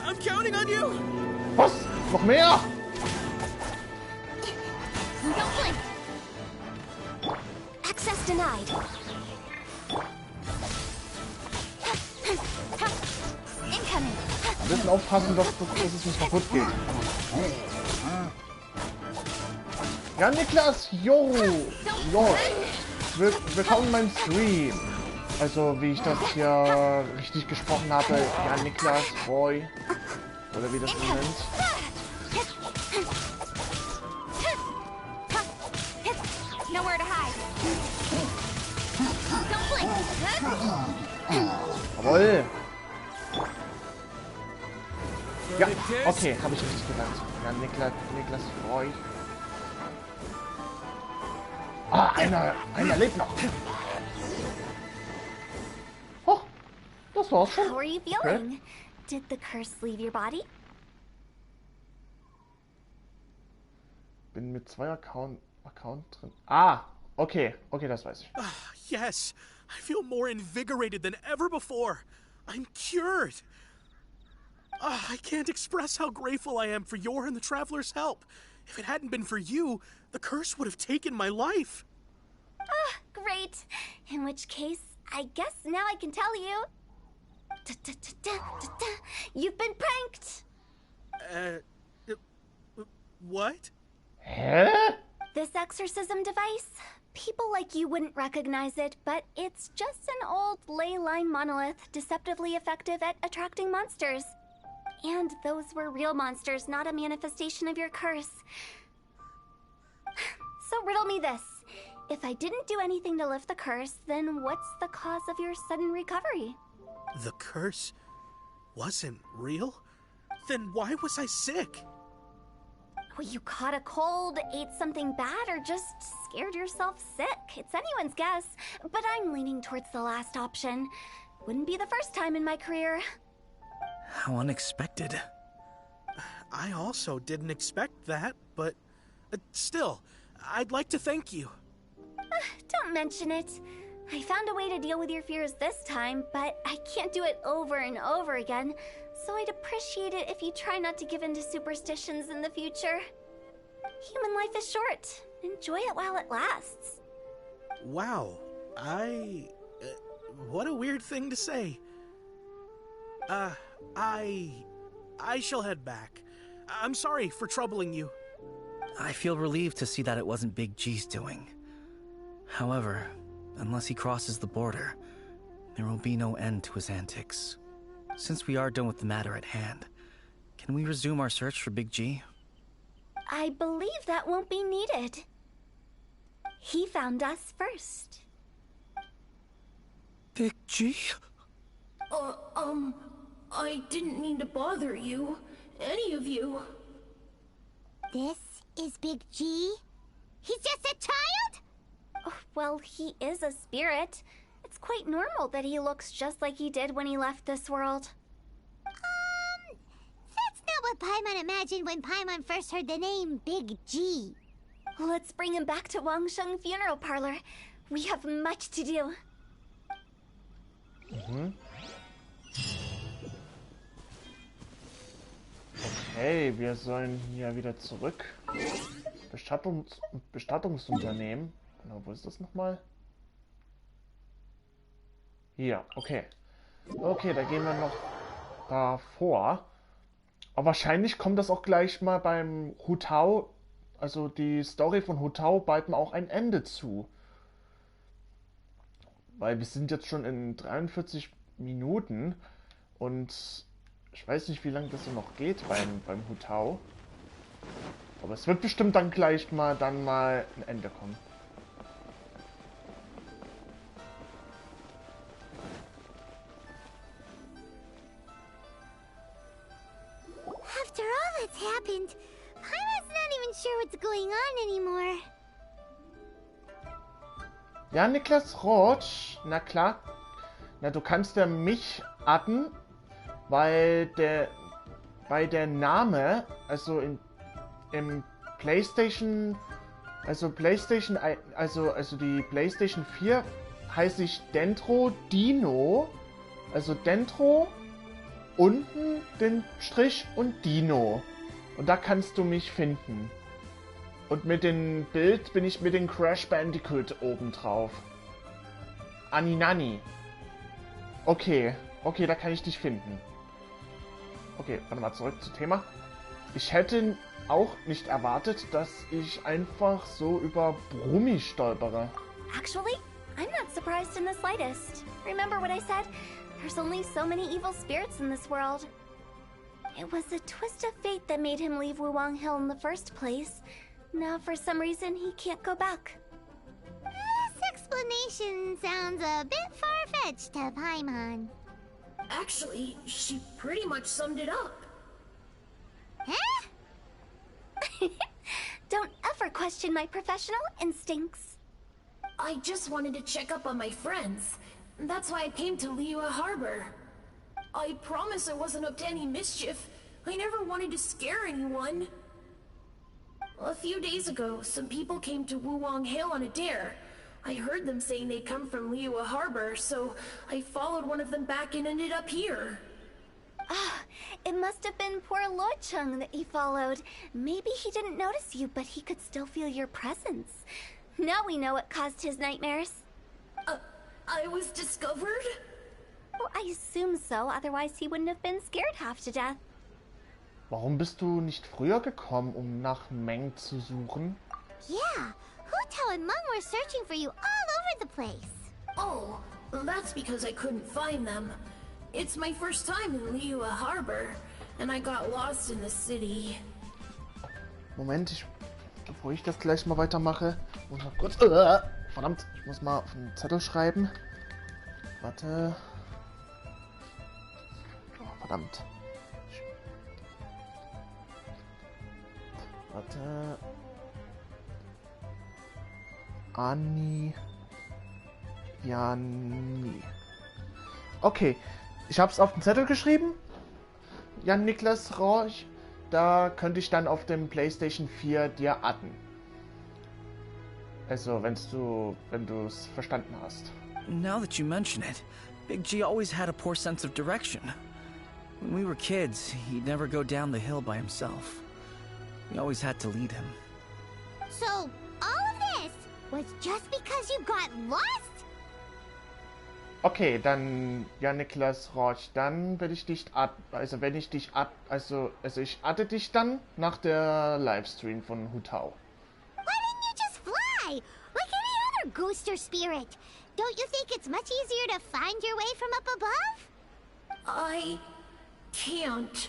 S8: I'm counting on you!
S1: Was? Noch mehr?
S2: Don't blink!
S6: Access denied.
S2: Incoming!
S1: Wir müssen aufpassen, dass es nicht kaputt geht. Ja, Niklas, jo! Willkommen in meinem Stream. Also, wie ich das hier richtig gesprochen habe. Ja, Niklas, Roy. Oder wie das man nennt.
S2: Nowhere to hide. Don't blink.
S1: Jawohl. Ja, okay, habe ich richtig genannt. Ja, Niklas Roy. Ah, einer lebt noch. Oh, das war's schon.
S6: How are you feeling? Did the curse leave your body?
S1: bin mit zwei Account drin. Ah, okay. Okay, das weiß ich.
S8: Yes, I feel more invigorated than ever before. I'm cured. I can't express how grateful I am for your and the Traveler's help. If it hadn't been for you, the curse would have taken my life.
S6: Great. In which case, I guess now I can tell you. You've been pranked!
S8: What?
S1: Hä?
S6: This exorcism device? People like you wouldn't recognize it, but it's just an old ley line monolith deceptively effective at attracting monsters. And those were real monsters, not a manifestation of your curse. So riddle me this. If I didn't do anything to lift the curse, then what's the cause of your sudden recovery?
S8: The curse wasn't real? Then why was I sick?
S6: Well, you caught a cold, ate something bad, or just scared yourself sick. It's anyone's guess, but I'm leaning towards the last option. Wouldn't be the first time in my career.
S3: How unexpected.
S8: I also didn't expect that, but still, I'd like to thank you.
S6: Don't mention it. I found a way to deal with your fears this time, but I can't do it over and over again, so I'd appreciate it if you try not to give in to superstitions in the future. Human life is short. Enjoy it while it lasts.
S8: Wow, what a weird thing to say. I shall head back. I'm sorry for troubling you.
S3: I feel relieved to see that it wasn't Big G's doing. However, unless he crosses the border, there will be no end to his antics. Since we are done with the matter at hand, can we resume our search for Big G?
S6: I believe that won't be needed. He found us first.
S3: Big G?
S10: I didn't mean to bother you. Any of you.
S2: This is Big G? He's just a child?
S6: Oh, well, he is a spirit. It's quite normal that he looks just like he did when he left this world.
S2: That's not what Paimon imagined when Paimon first heard the name Big G.
S6: Let's bring him back to Wangsheng Funeral Parlor. We have much to do.
S1: Okay, wir sollen hier wieder zurück. Bestattungsunternehmen. Genau, wo ist das nochmal? Hier, okay. Okay, da gehen wir noch davor. Aber wahrscheinlich kommt das auch gleich mal beim Hutao, also die Story von Hutao, bald mal auch ein Ende zu. Weil wir sind jetzt schon in 43 Minuten und ich weiß nicht, wie lange das so noch geht beim Hutao. Aber es wird bestimmt dann gleich mal ein Ende kommen.
S2: After all that's happened, Paimon's not even sure what's going on anymore.
S1: Ja, Niklas Roth, na klar. Na, du kannst ja mich adden, weil der Name, also im PlayStation, also die PlayStation 4 heißt ich Dentro Dino, also Dentro, unten den Strich und Dino. Und da kannst du mich finden. Und mit dem Bild bin ich mit dem Crash Bandicoot oben drauf. Aninani. Okay, da kann ich dich finden. Okay, warte mal, zurück zum Thema. Ich hätte auch nicht erwartet, dass ich einfach so über Brummi stolpere.
S6: Actually, I'm not surprised in the slightest. Remember what I said? There's only so many evil spirits in this world. It was a twist of fate that made him leave Wuwang Hill in the first place. Now, for some reason, he can't go back.
S2: This explanation sounds a bit far-fetched to Paimon.
S10: Actually, she pretty much summed it up.
S2: Huh?
S6: Don't ever question my professional instincts.
S10: I just wanted to check up on my friends. That's why I came to Liyue Harbor. I promise I wasn't up to any mischief. I never wanted to scare anyone. A few days ago, some people came to Wuwang Hill on a dare. I heard them saying they'd come from Liyue Harbor, so I followed one of them back and ended up here.
S6: Ah, it must have been poor Lo Chung that he followed. Maybe he didn't notice you, but he could still feel your presence. Now we know what caused his nightmares.
S10: I was discovered?
S6: Well, I assume so, otherwise he wouldn't have been scared half to death.
S1: Warum bist du nicht früher gekommen, um nach Meng zu suchen?
S2: Yeah, Hu Tao and Meng were searching for you all over the place.
S10: Oh, that's because I couldn't find them. It's my first time in Liyue Harbor, and I got lost in the city.
S1: Moment, bevor ich das gleich mal weitermache, muss mal kurz... verdammt, ich muss mal auf einen Zettel schreiben. Warte. Oh, verdammt. Warte. Anni. Janni. Okay, ich habe es auf den Zettel geschrieben. Jan Niklas Rauch. Da könnte ich dann auf dem PlayStation 4 dir adden. Also, wenn du es verstanden hast.
S3: Now that you mention it, Big G always had a poor sense of direction. When we were kids, he'd never go down the hill by himself. We always had to lead him.
S2: So, all of this was just because you got lost?
S1: Okay, dann, ja, Niklas Roch, dann will ich dich ich adde dich dann nach der Livestream von Hu Tao.
S2: Why didn't you just fly? Like any other ghost or spirit? Don't you think it's much easier to find your way from up above?
S10: I can't.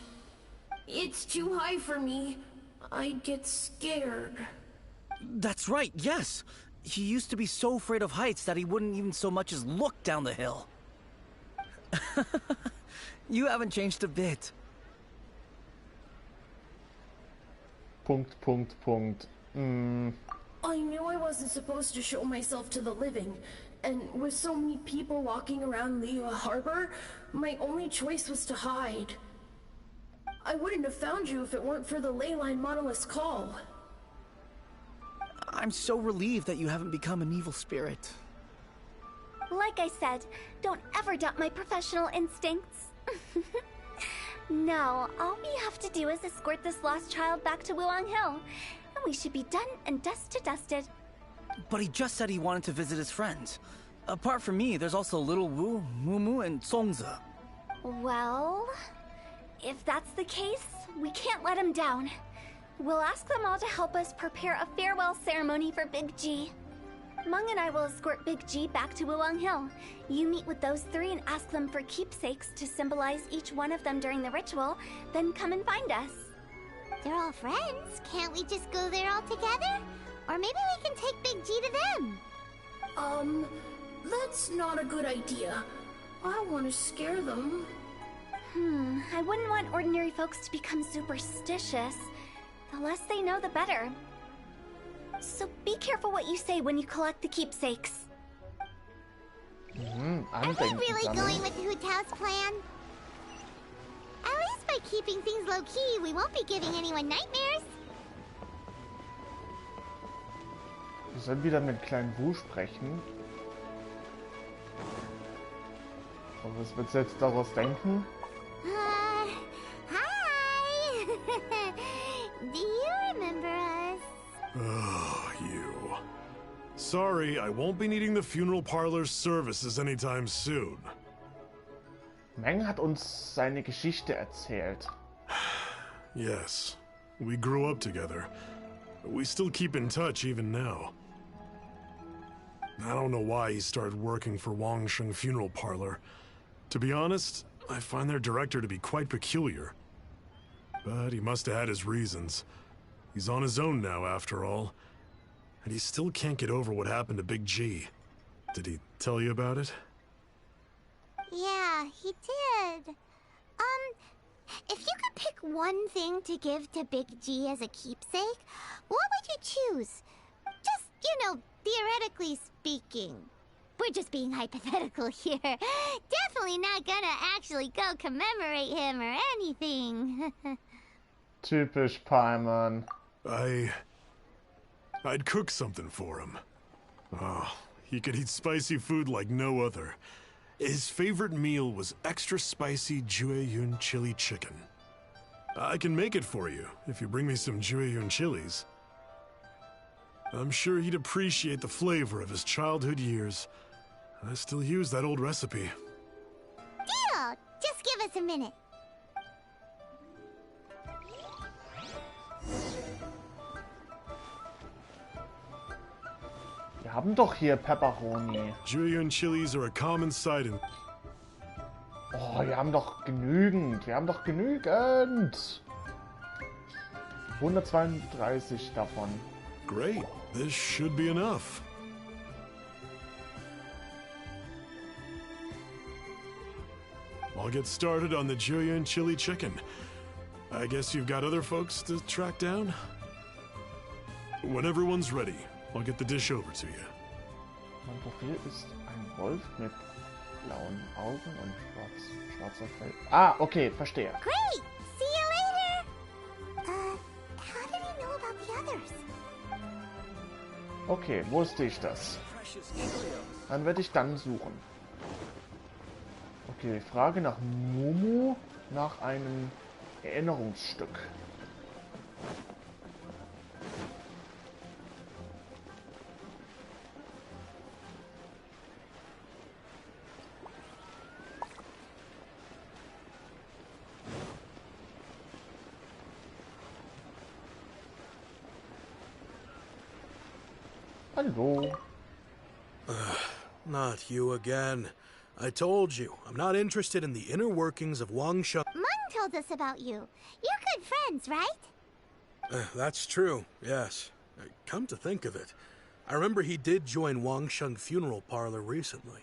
S10: It's too high for me. I'd get scared.
S3: That's right, yes. He used to be so afraid of heights that he wouldn't even so much as look down the hill. You haven't changed a bit.
S1: Punkt.
S10: I knew I wasn't supposed to show myself to the living, and with so many people walking around Liyue Harbor, my only choice was to hide. I wouldn't have found you if it weren't for the ley line monolith's call.
S3: I'm so relieved that you haven't become an evil spirit.
S6: Like I said, don't ever doubt my professional instincts. Now, all we have to do is escort this lost child back to Wuwang Hill, and we should be done and dusted.
S3: But he just said he wanted to visit his friends. Apart from me, there's also Little Wu, Mumu, and Songza.
S6: Well, if that's the case, we can't let him down. We'll ask them all to help us prepare a farewell ceremony for Big G. Meng and I will escort Big G back to Wuwang Hill. You meet with those three and ask them for keepsakes to symbolize each one of them during the ritual, then come and find us.
S2: They're all friends. Can't we just go there all together? Or maybe we can take Big G to them.
S10: That's not a good idea. I want to scare them.
S6: I wouldn't want ordinary folks to become superstitious. The less they know, the better. So be careful what you say when you collect the keepsakes.
S2: Are we really going with Hu Tao's plan? At least by keeping things low-key, we won't be giving anyone nightmares.
S1: Wir sollen wieder mit kleinen Wu sprechen. Und was willst du jetzt daraus denken?
S2: Hi! Do you remember us?
S7: Oh, you. Sorry, I won't be needing the funeral parlor's services anytime soon.
S1: Meng hat uns seine Geschichte erzählt.
S7: Yes, we grew up together. We still keep in touch even now. I don't know why he started working for Wangsheng Funeral Parlor. To be honest, I find their director to be quite peculiar. But he must have had his reasons. He's on his own now, after all. And he still can't get over what happened to Big G. Did he tell you about it?
S2: Yeah, he did. If you could pick one thing to give to Big G as a keepsake, what would you choose? Just, theoretically speaking. We're just being hypothetical here. Definitely not gonna actually go commemorate him or anything.
S1: Typisch Paimon.
S7: I I'd cook something for him. Oh, he could eat spicy food like no other. His favorite meal was extra spicy Jueyun chili chicken. I can make it for you if you bring me some Jueyun chilies. I'm sure he'd appreciate the flavor of his childhood years. I still use that old recipe.
S2: Deal! Just give us a minute.
S1: Wir haben doch hier Pepperoni.
S7: Jueyun chilies are a common sight in...
S1: Oh, wir haben doch genügend. Wir haben doch genügend. 132 davon.
S7: Great. This should be enough. I'll get started on the Jueyun chili chicken. I guess you've got other folks to track down? When everyone's ready, I'll get the dish over to you.
S1: Mein Profil ist ein Wolf mit blauen Augen und schwarzer Fell. Ah, okay, verstehe.
S2: Great! See you later! How did he know about the others?
S1: Okay, wusste ich das. Dann werde ich dann suchen. Okay, Frage nach Momo, nach einem Erinnerungsstück. Hallo.
S8: Not you again. I told you, I'm not interested in the inner workings of Wangshan.
S2: Mun told us about you. You're good friends, right?
S8: That's true, yes. Come to think of it, I remember he did join Wangsheng Funeral Parlor recently.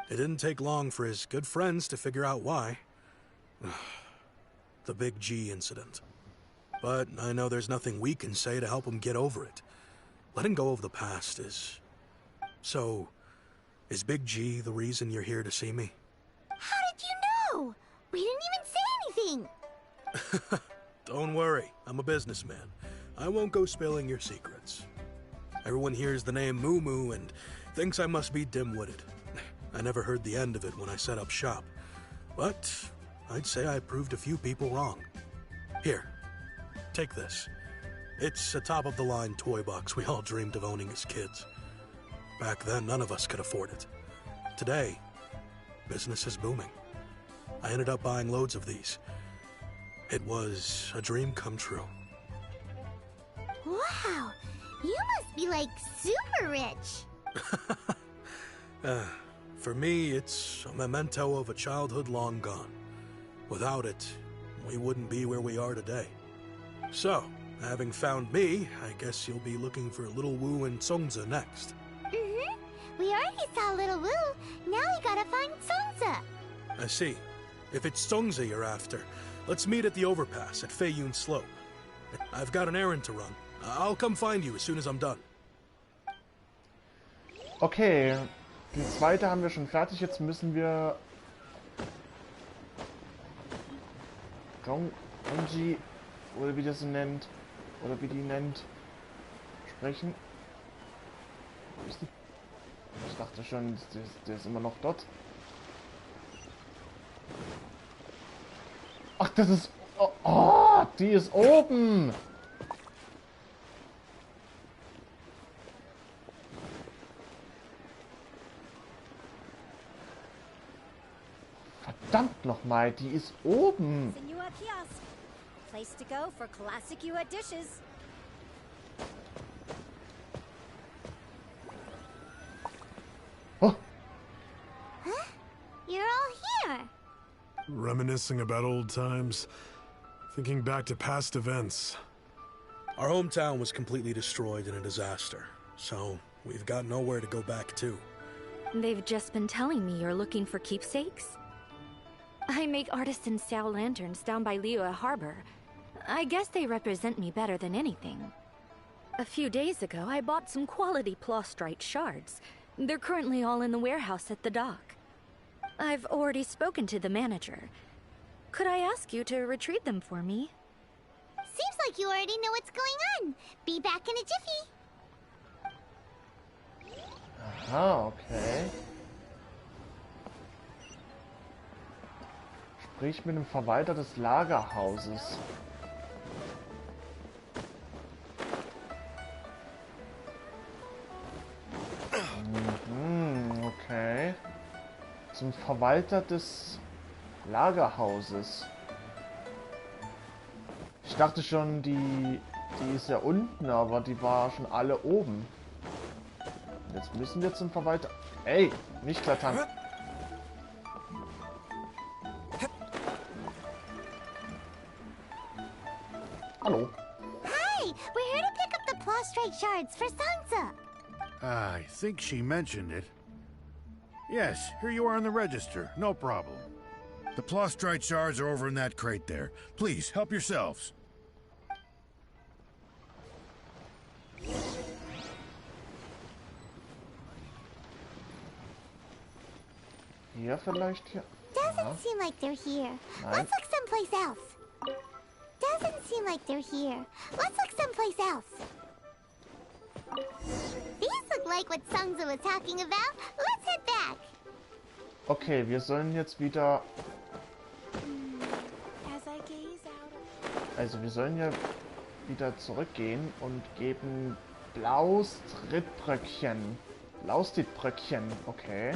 S8: It didn't take long for his good friends to figure out why. The Big G incident. But I know there's nothing we can say to help him get over it. Letting go of the past is... So, is Big G the reason you're here to see me?
S2: How did you know? We didn't even say anything.
S8: Don't worry, I'm a businessman. I won't go spilling your secrets. Everyone hears the name Moo Moo and thinks I must be dim-witted. I never heard the end of it when I set up shop. But I'd say I proved a few people wrong. Here, take this. It's a top-of-the-line toy box we all dreamed of owning as kids. Back then, none of us could afford it. Today, business is booming. I ended up buying loads of these. It was a dream come true.
S2: Wow, you must be like super rich.
S8: For me, it's a memento of a childhood long gone. Without it, we wouldn't be where we are today. So, having found me, I guess you'll be looking for Little Wu and Songza next.
S2: Mm-hmm. We already saw Little Wu. Now we gotta find Songza.
S8: I see. If it's Songza you're after, let's meet at the overpass at Feiyun Slope. I've got an errand to run. I'll come find you as soon as I'm done.
S1: Okay, die zweite haben wir schon fertig. Jetzt müssen wir Gongji, oder wie das nennt, oder wie die nennt, sprechen. Wo ist die? Ich dachte schon, der ist immer noch dort. Ach, das ist... Oh, die ist oben! Verdammt nochmal, die ist oben!
S11: Senua Kiosk. Place to go for classic Yua dishes.
S1: Oh.
S2: Huh? You're all here.
S7: Reminiscing about old times, thinking back to past events.
S8: Our hometown was completely destroyed in a disaster, so we've got nowhere to go back to.
S9: They've just been telling me you're looking for keepsakes. I make artisan Xiao lanterns down by Liyue Harbor. I guess they represent me better than anything. A few days ago, I bought some quality plastrite shards. They're currently all in the warehouse at the dock. I've already spoken to the manager. Could I ask you to retrieve them for me?
S2: Seems like you already know what's going on. Be back in a jiffy.
S1: Aha, okay. Sprich mit dem Verwalter des Lagerhauses. Mhm, okay. Zum Verwalter des Lagerhauses. Ich dachte schon, die ist ja unten, aber die war schon alle oben. Jetzt müssen wir zum Verwalter... Ey, nicht klettern. Hallo.
S2: Hi, we're here to pick up the prostrate shards for Sansa.
S12: I think she mentioned it. Yes, here you are on the register. No problem. The Plostrite shards are over in that crate there. Please, help yourselves.
S1: Hier vielleicht? Hier.
S2: Doesn't seem like they're here. Let's look someplace else. Doesn't seem like they're here. Let's look someplace else. These look like what Sansa was talking about. Let's head back.
S1: Okay, wir sollen jetzt wieder... Also wir sollen ja wieder zurückgehen und geben blaues Trittbröckchen. Blaues Trittbröckchen, okay.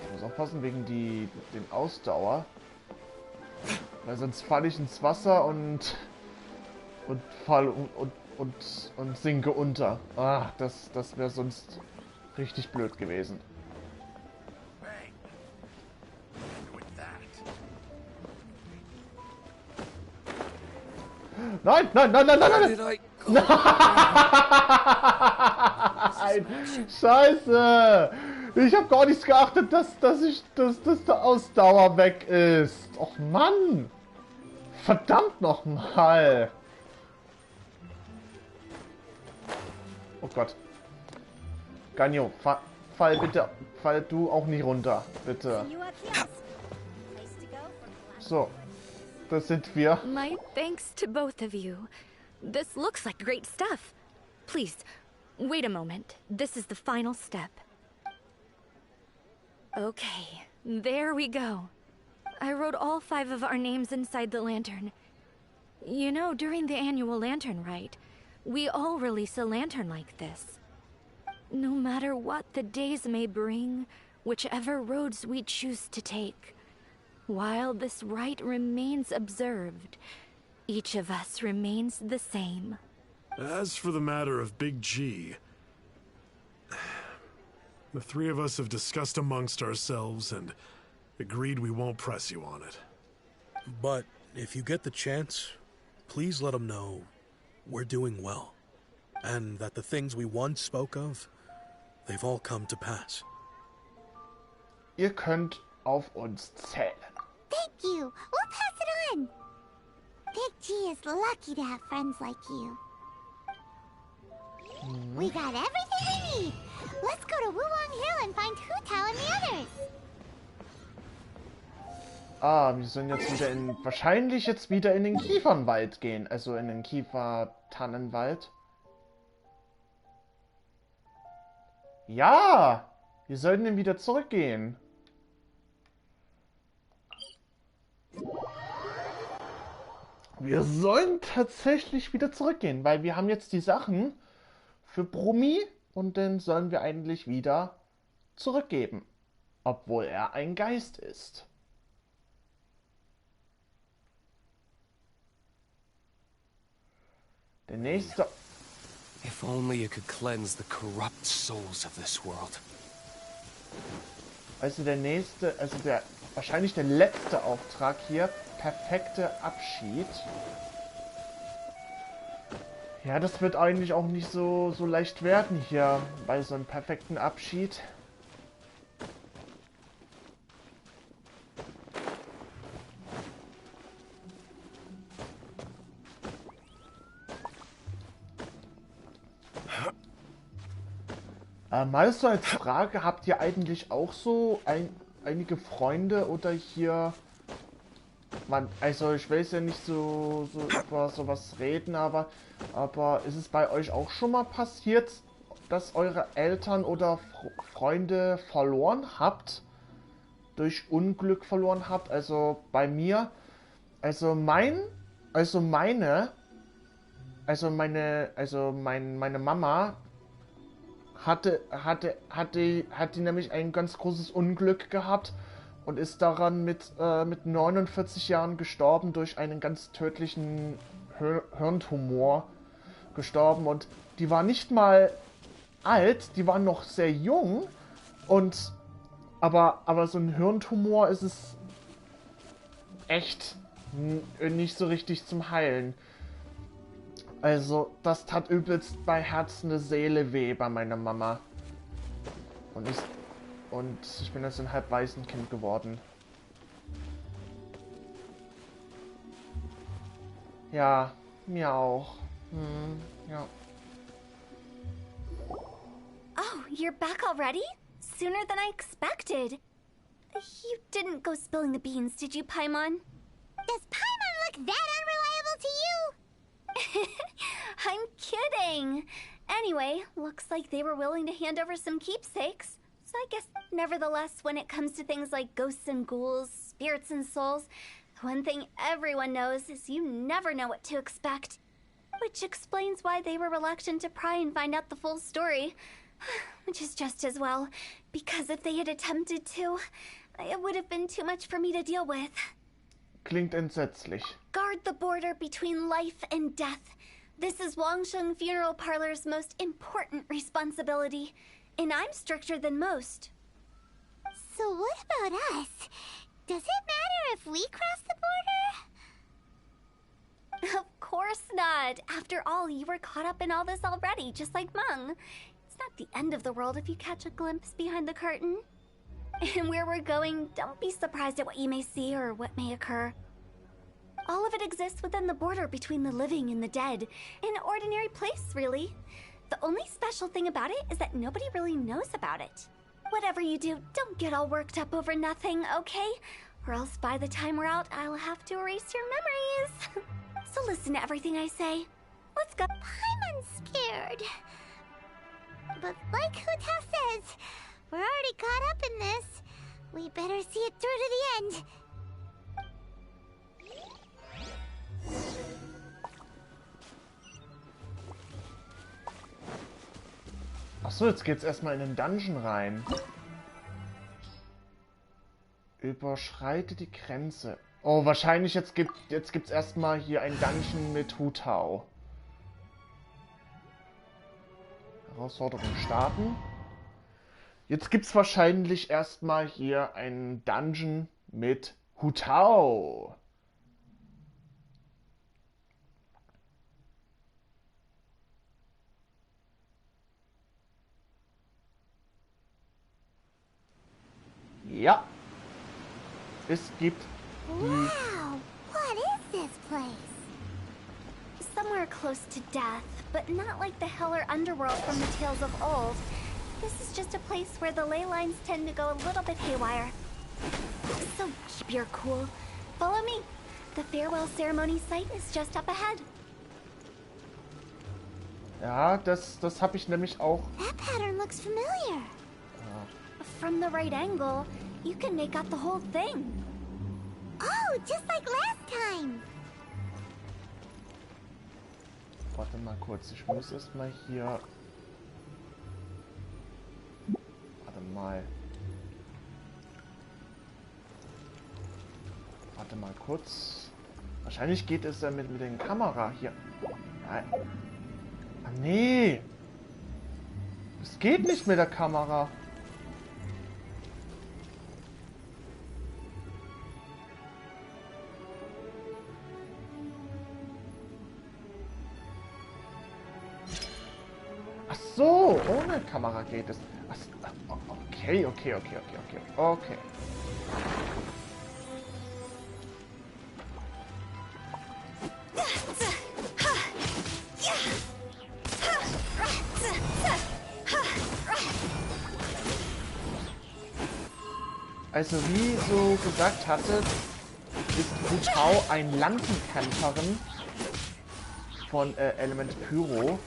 S1: Ich muss aufpassen wegen den Ausdauer. Weil sonst falle ich ins Wasser und sinke unter. Ah, das wäre sonst richtig blöd gewesen. Nein, nein, nein, nein, nein, nein! Nein! Scheiße! Ich habe gar nicht geachtet, dass der Ausdauer weg ist. Och Mann! Verdammt nochmal! Oh Gott. Ganyo, fall bitte. Fall du auch nicht runter. Bitte. So. Das sind wir.
S9: My thanks to both of you. This looks like great stuff. Please, wait a moment. This is the final step. Okay, there we go. I wrote all 5 of our names inside the lantern. You know, during the annual lantern rite, we all release a lantern like this. No matter what the days may bring, whichever roads we choose to take, while this rite remains observed, each of us remains the same.
S7: As for the matter of Big G, the 3 of us have discussed amongst ourselves and agreed we won't press you on it.
S8: But if you get the chance, please let them know we're doing well, and that the things we once spoke of, they've all come to pass.
S1: Ihr könnt auf uns zählen.
S2: Thank you. We'll pass it on. Big G is lucky to have friends like you. We got everything we need. Let's go to Wulong Hill and find Hu Tao and the others.
S1: Ah, wir sollen jetzt wieder wahrscheinlich jetzt wieder in den Kiefernwald gehen. Also in den Kiefertannenwald. Ja! Wir sollten ihn wieder zurückgehen. Wir sollen tatsächlich wieder zurückgehen, weil wir haben jetzt die Sachen für Brummi und den sollen wir eigentlich wieder zurückgeben. Obwohl er ein Geist ist. Der nächste...
S13: If only you could cleanse the corrupt souls of this world.
S1: Also wahrscheinlich der letzte Auftrag hier, perfekter Abschied. Ja, das wird eigentlich auch nicht so leicht werden hier bei so einem perfekten Abschied. Mal so als Frage, habt ihr eigentlich auch so einige Freunde oder hier... Also ich weiß ja nicht so über sowas reden, aber ist es bei euch auch schon mal passiert, dass eure Eltern oder Freunde verloren habt? Durch Unglück verloren habt? Also bei mir, meine Mama hatte nämlich ein ganz großes Unglück gehabt und ist daran mit 49 Jahren gestorben durch einen ganz tödlichen Hirntumor gestorben. Und die war nicht mal alt, die war noch sehr jung. Und aber so ein Hirntumor ist es echt nicht so richtig zum Heilen. Also, das tat übelst bei Herz eine Seele weh bei meiner Mama. Und ich bin jetzt ein halb Waisenkind geworden. Ja, mir auch. Ja.
S6: Oh, you're back already? Sooner than I expected. You didn't go spilling the beans, did you, Paimon?
S2: Does Paimon look that unreliable to you?
S6: I'm kidding. Anyway, looks like they were willing to hand over some keepsakes. So I guess, nevertheless, when it comes to things like ghosts and ghouls, spirits and souls, one thing everyone knows is you never know what to expect. Which explains why they were reluctant to pry and find out the full story. Which is just as well, because if they had attempted to, it would have been too much for me to deal with.
S1: Klingt entsetzlich.
S6: Guard the border between life and death. This is Wangsheng Funeral Parlor's most important responsibility, and I'm stricter than most.
S2: So what about us? Does it matter if we cross the border?
S6: Of course not. After all, you were caught up in all this already, just like Meng. It's not the end of the world if you catch a glimpse behind the curtain. And where we're going, don't be surprised at what you may see or what may occur. All of it exists within the border between the living and the dead. An ordinary place, really. The only special thing about it is that nobody really knows about it. Whatever you do, don't get all worked up over nothing, okay? Or else by the time we're out, I'll have to erase your memories. So listen to everything I say. Let's go.
S2: Paimon's scared. But like Hu-Tao says, we're already caught up in this. We better see it through to the end.
S1: Achso, jetzt geht's erstmal in den Dungeon rein. Überschreite die Grenze. Oh, wahrscheinlich jetzt gibt's erstmal hier ein Dungeon mit Hu-Tao. Herausforderung starten. Jetzt gibt's wahrscheinlich erstmal hier einen Dungeon mit Hu-Tao. Ja. Es gibt die...
S2: Wow, what is this place?
S6: Somewhere close to death, but not like the hell or underworld from the tales of old. This is just a place where the ley lines tend to go a little bit haywire. So keep your cool. Follow me. The farewell ceremony site is just up ahead.
S1: Ja, das habe ich nämlich auch.
S2: That pattern looks familiar.
S6: From the right angle, you can make out the whole thing.
S2: Oh, just like last time.
S1: Warte mal kurz, ich muss erstmal hier... Warte mal kurz. Wahrscheinlich geht es ja mit der Kamera hier. Nein. Ah, nee. Es geht nicht mit der Kamera. Ach so, ohne Kamera geht es. Okay. Also wie so gesagt hatte, ist Hu Tao ein Lanzenkämpferin von Element Pyro.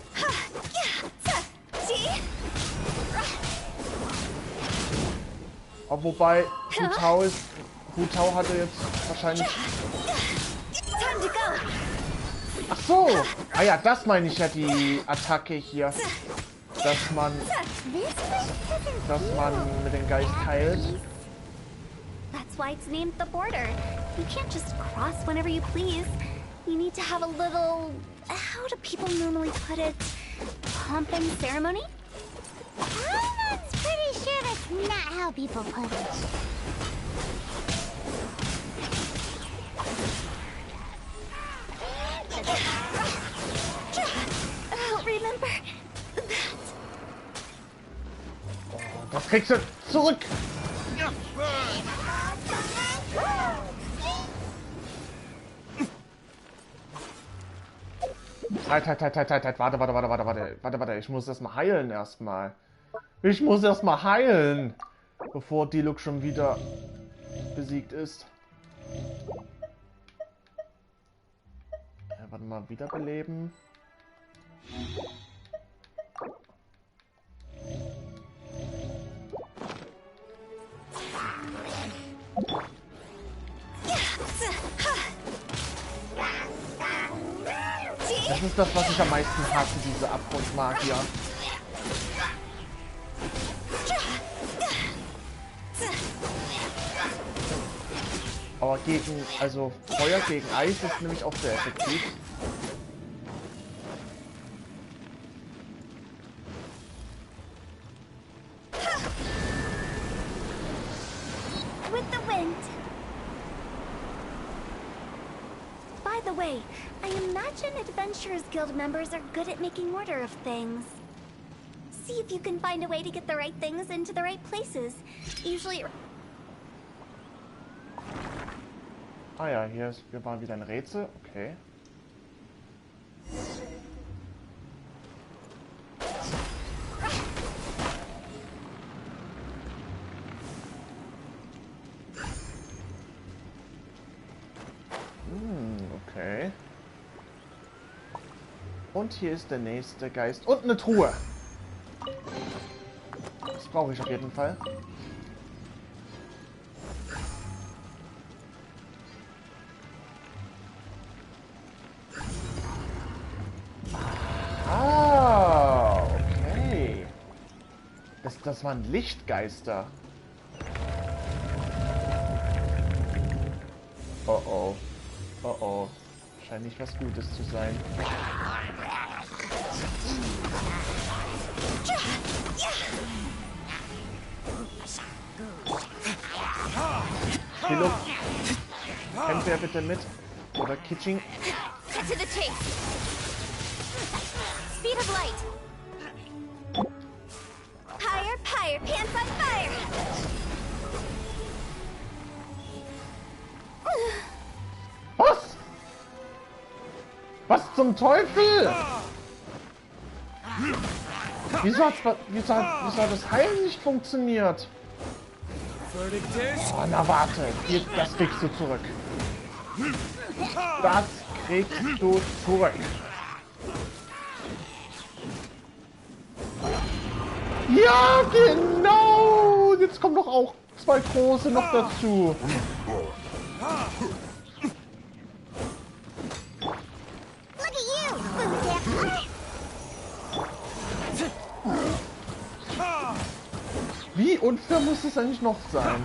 S1: Aber wobei Hu Tao hatte jetzt wahrscheinlich... Ach so! Ah ja, das meine ich ja, die Attacke hier. Dass man mit dem Geist heilt.
S6: That's why it's named the border. You can't just cross whenever you please. You need to have a little... How do people normally put it? Pomp and ceremony?
S2: I'm pretty sure that's not how people put it.
S6: I'll remember that.
S1: Das kriegst du zurück! Halt. Warte. Ich muss erstmal heilen erstmal. Ich muss erstmal heilen, bevor Diluc schon wieder besiegt ist. Warte mal, wiederbeleben. Das ist das, was ich am meisten hasse, diese Abgrundmagier. Aber also Feuer gegen Eis ist nämlich auch sehr effektiv.
S6: With the wind. By the way, I imagine Adventurers Guild members are good at making order of things. See if you can find a way to get the right things into the right places. Usually...
S1: Ah ja, hier war wieder ein Rätsel. Okay. Okay. Und hier ist der nächste Geist. Und eine Truhe. Das brauche ich auf jeden Fall. Ah, okay. Das waren Lichtgeister. Oh oh. Oh oh. Scheint nicht was Gutes zu sein. Diluc, kämpft wer bitte mit? Oder Kitching?
S6: Cut to the chase. Speed of light. Higher, pants on fire.
S1: Was? Was zum Teufel? Wieso hat das Heilen nicht funktioniert? Oh, na warte, das kriegst du zurück. Das kriegst du zurück. Ja, genau! Jetzt kommen doch auch zwei große noch dazu. Wie unfair muss es eigentlich noch sein?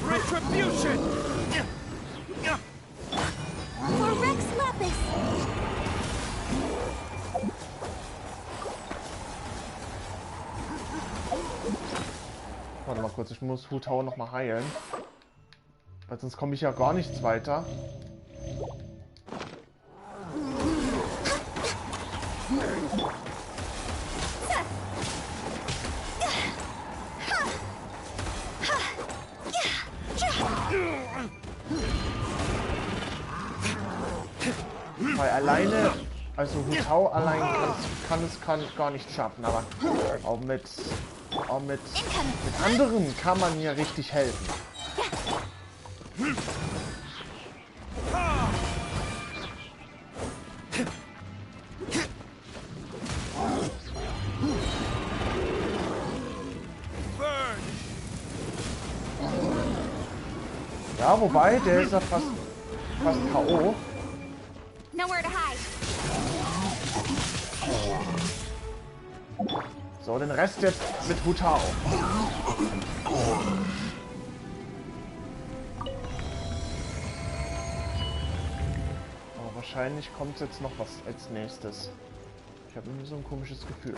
S3: Retribution!
S6: For Rex Lapis.
S1: Warte mal kurz, ich muss Hu Tao noch mal heilen. Weil sonst komme ich ja gar nichts weiter. Weil alleine, also Hu Tao allein kann es gar nicht schaffen, aber auch mit Aber mit anderen kann man hier richtig helfen. Ja, wobei, der ist ja fast K.O.
S6: Nowhere to hide.
S1: So, den Rest jetzt mit Hutao. Aber wahrscheinlich kommt jetzt noch was als nächstes. Ich habe irgendwie so ein komisches Gefühl.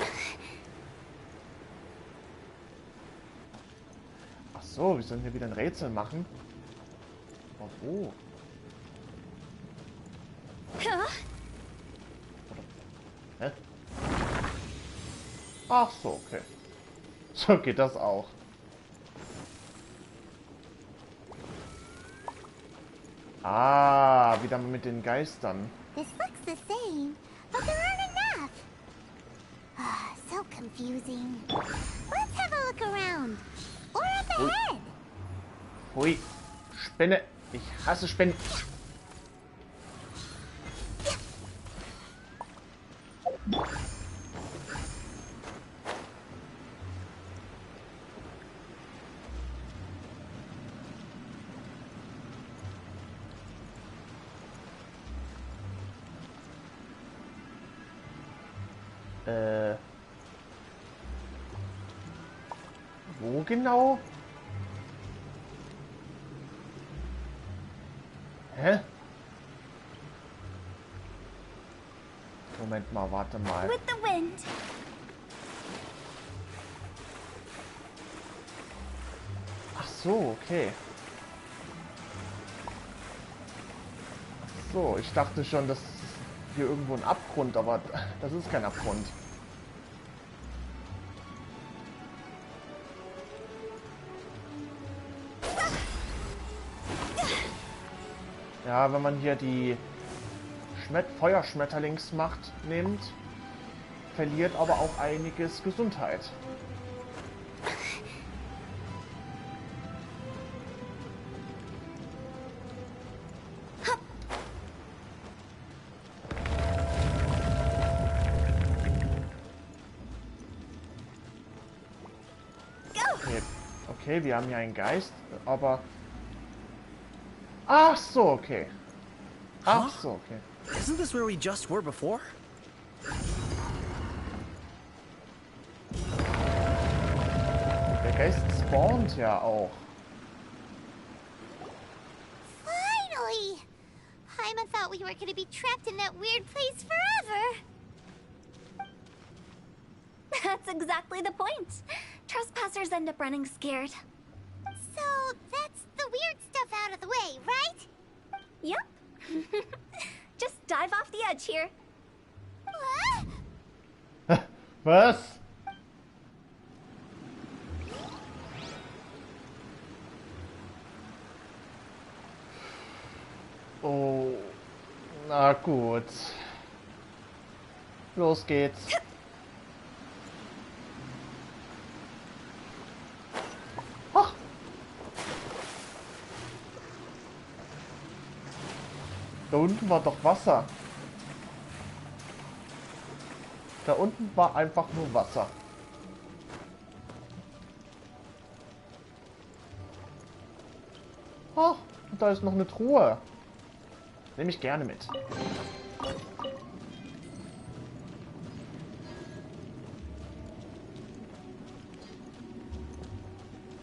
S1: Ach so, wir sollen hier wieder ein Rätsel machen. Oh. Hä? Ach so, okay. So geht das auch. Ah, wieder mit den Geistern.
S2: This looks the same, but there aren't enough. Ah, so confusing. Let's have a look around. Or up ahead.
S1: Hui. Spinne. Ich hasse Spinnen. Wo genau? Hä? Moment mal, warte mal.
S6: With the wind.
S1: Ach so, okay. So, ich dachte schon, dass hier irgendwo ein Abgrund, aber das ist kein Abgrund. Ja, wenn man hier die Feuerschmetterlingsmacht nimmt, verliert aber auch einiges Gesundheit. Okay, wir haben hier einen Geist, aber... Ach so, okay. Ach so, okay.
S3: Isn't this where we just were before?
S1: Der Geist spawnt ja auch.
S2: Finally! Paimon thought we were going to be trapped in that weird place forever.
S6: That's exactly the point. Trespassers end up running scared.
S2: So, that's the weird stuff out of the way, right?
S6: Yep. Just dive off the edge here.
S1: Was? Oh, na gut. Los geht's. Ach. Da unten war doch Wasser. Da unten war einfach nur Wasser. Oh, und da ist noch eine Truhe. Nehme ich gerne mit.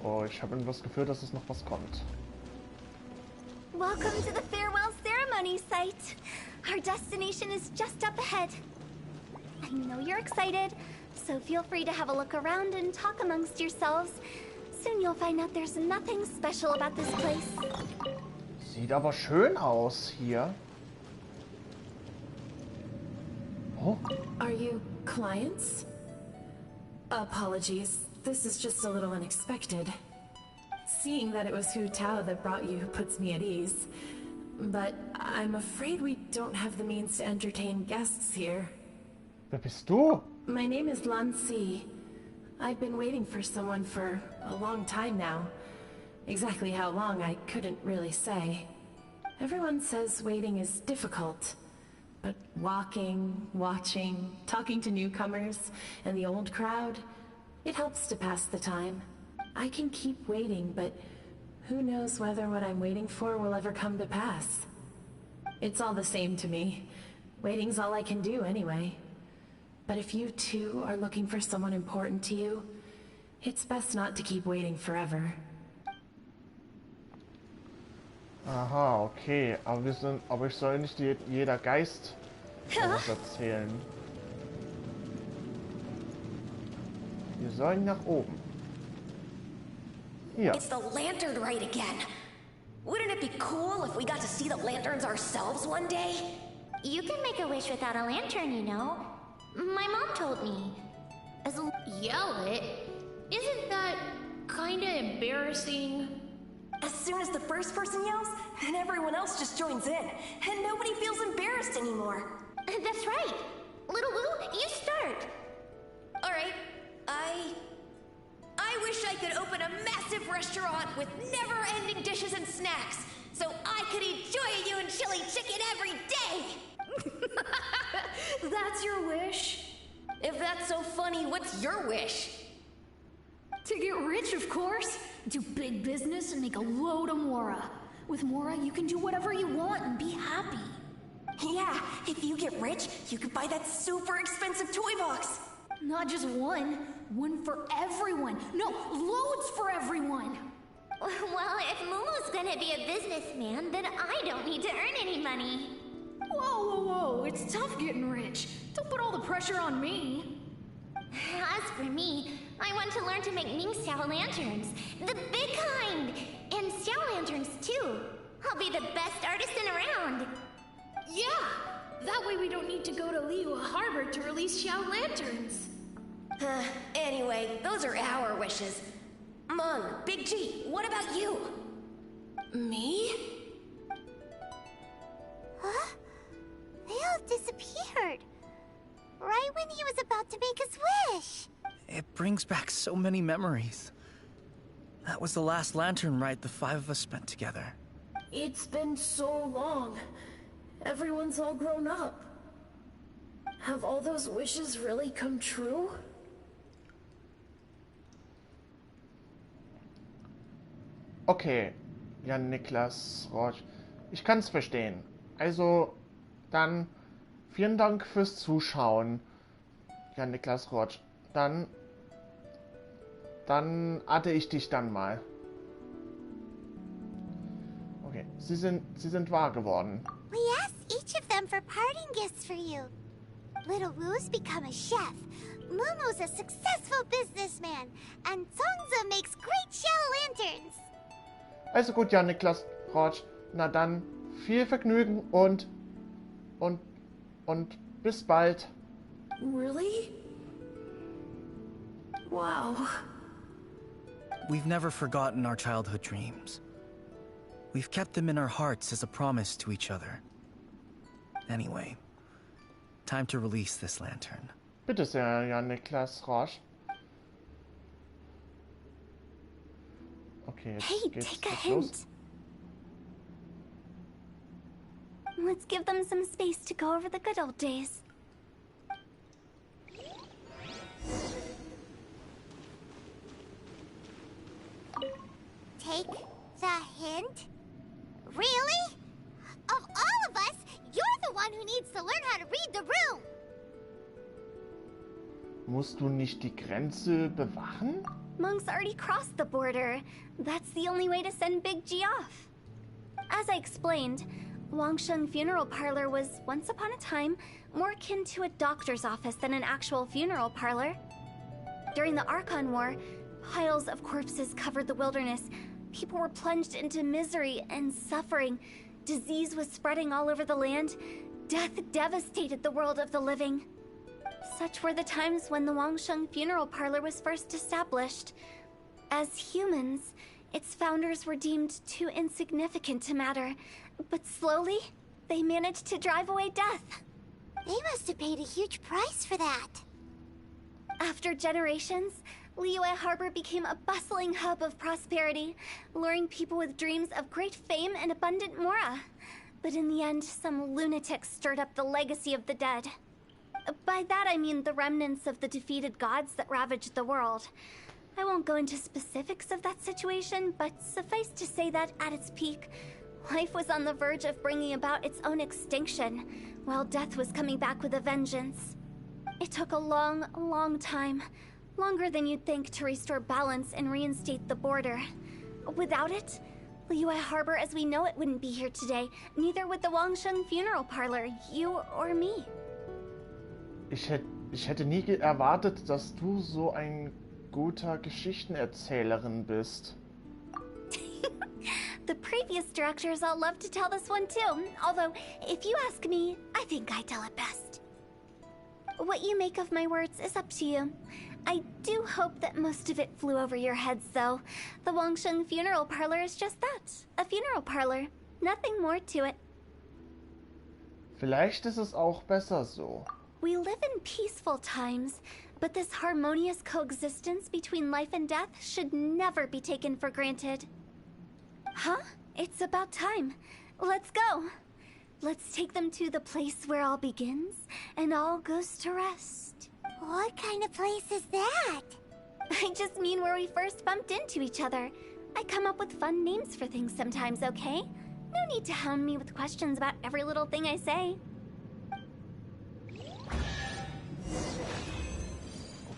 S1: Oh, ich habe das Gefühl, dass es noch was kommt.
S6: Welcome to the farewell ceremony site. Our destination is just up ahead. I know you're excited, so feel free to have a look around and talk amongst yourselves. Soon you'll find out there's nothing special about this place.
S1: Sieht aber schön aus hier. Oh.
S10: Are you clients? Apologies, this is just a little unexpected. Seeing that it was Hu Tao that brought you puts me at ease. But I'm afraid we don't have the means to entertain guests here.
S1: Wer bist du?
S10: My name is Lan Si. I've been waiting for someone for a long time now. Exactly how long, I couldn't really say. Everyone says waiting is difficult, but walking, watching, talking to newcomers, and the old crowd, it helps to pass the time. I can keep waiting, but who knows whether what I'm waiting for will ever come to pass. It's all the same to me. Waiting's all I can do anyway. But if you too are looking for someone important to you, it's best not to keep waiting forever.
S1: Aha, okay. Aber ich soll nicht jeder Geist was erzählen. Wir sollen nach oben. Hier.
S14: It's the lantern rite again. Wouldn't it be cool if we got to see the lanterns ourselves one day?
S2: You can make a wish without a lantern, you know. My mom told me.
S15: Yell it? Isn't that kinda embarrassing?
S14: As soon as the first person yells, then everyone else just joins in, and nobody feels embarrassed anymore.
S2: That's right. Little Woo, you start.
S14: Alright, I wish I could open a massive restaurant with never-ending dishes and snacks, so I could eat Joy and chili chicken every day!
S15: That's your wish?
S14: If that's so funny, what's your wish?
S15: To get rich, of course. Do big business and make a load of Mora. With Mora, you can do whatever you want and be happy.
S14: Yeah, if you get rich, you could buy that super expensive toy box.
S15: Not just one. One for everyone. No, loads for everyone.
S2: Well, if Momo's gonna be a businessman, then I don't need to earn any money.
S15: Whoa. It's tough getting rich. Don't put all the pressure on me.
S2: As for me, I want to learn to make Ming Xiao lanterns. The big kind! And Xiao lanterns, too. I'll be the best artisan around.
S15: Yeah! That way we don't need to go to Liyue Harbor to release Xiao lanterns.
S14: Anyway, those are our wishes. Mung, Big G, what about you?
S10: Me?
S2: Huh? They all disappeared. Right when he was about to make his wish.
S3: It brings back so many memories. That was the last lantern ride the 5 of us spent together.
S10: It's been so long. Everyone's all grown up. Have all those wishes really come true?
S1: Okay, ja, Niklas Roche. Ich kann es verstehen. Also, dann vielen Dank fürs Zuschauen. Ja, Niklas Roche. Dann adde ich dich dann mal. Okay, sie sind wahr geworden.
S2: We asked each of them for parting gifts for you. Little Woo's become a chef. Momo's a successful businessman. And Songza makes great shell lanterns.
S1: Also gut, ja, Niklas Roche. Na dann, viel Vergnügen und bis bald.
S10: Really? Wow.
S3: We've never forgotten our childhood dreams. We've kept them in our hearts as a promise to each other. Anyway, time to release this lantern.
S1: Bitte sehr, ja, Niklas Roche. Okay,
S6: Hey,
S1: jetzt
S6: take a
S1: geht's
S6: hint.
S1: los.
S6: Let's give them some space to go over the good old days.
S2: Take the hint? Really? Of all of us, you're the one who needs to learn how to read the room.
S1: Musst du nicht die Grenze bewachen?
S6: Monk's already crossed the border. That's the only way to send Big G off. As I explained, Wangsheng Funeral Parlor was, once upon a time, more akin to a doctor's office than an actual funeral parlor. During the Archon War, piles of corpses covered the wilderness. People were plunged into misery and suffering. Disease was spreading all over the land. Death devastated the world of the living. Such were the times when the Wangsheng Funeral Parlor was first established. As humans, its founders were deemed too insignificant to matter, but slowly, they managed to drive away death.
S2: They must have paid a huge price for that.
S6: After generations, Liyue Harbor became a bustling hub of prosperity, luring people with dreams of great fame and abundant mora. But in the end, some lunatics stirred up the legacy of the dead. By that I mean the remnants of the defeated gods that ravaged the world. I won't go into specifics of that situation, but suffice to say that at its peak, life was on the verge of bringing about its own extinction, while death was coming back with a vengeance. It took a long, long time, longer than you'd think, to restore balance and reinstate the border. Without it, Liyue Harbor as we know it wouldn't be here today, neither would the Wangsheng Funeral Parlor, you or me.
S1: Ich hätte nie erwartet, dass du so ein guter Geschichtenerzählerin bist.
S6: The previous directors all love to tell this one too, although, if you ask me, I think I tell it best. What you make of my words is up to you. I do hope that most of it flew over your heads, though. The Wangsheng Funeral Parlor is just that, a funeral parlor. Nothing more to it.
S1: Vielleicht ist es auch besser so.
S6: We live in peaceful times, but this harmonious coexistence between life and death should never be taken for granted. Huh? It's about time. Let's go. Let's take them to the place where all begins and all goes to rest.
S2: What kind of place is that?
S6: I just mean where we first bumped into each other. I come up with fun names for things sometimes, okay? No need to hound me with questions about every little thing I say.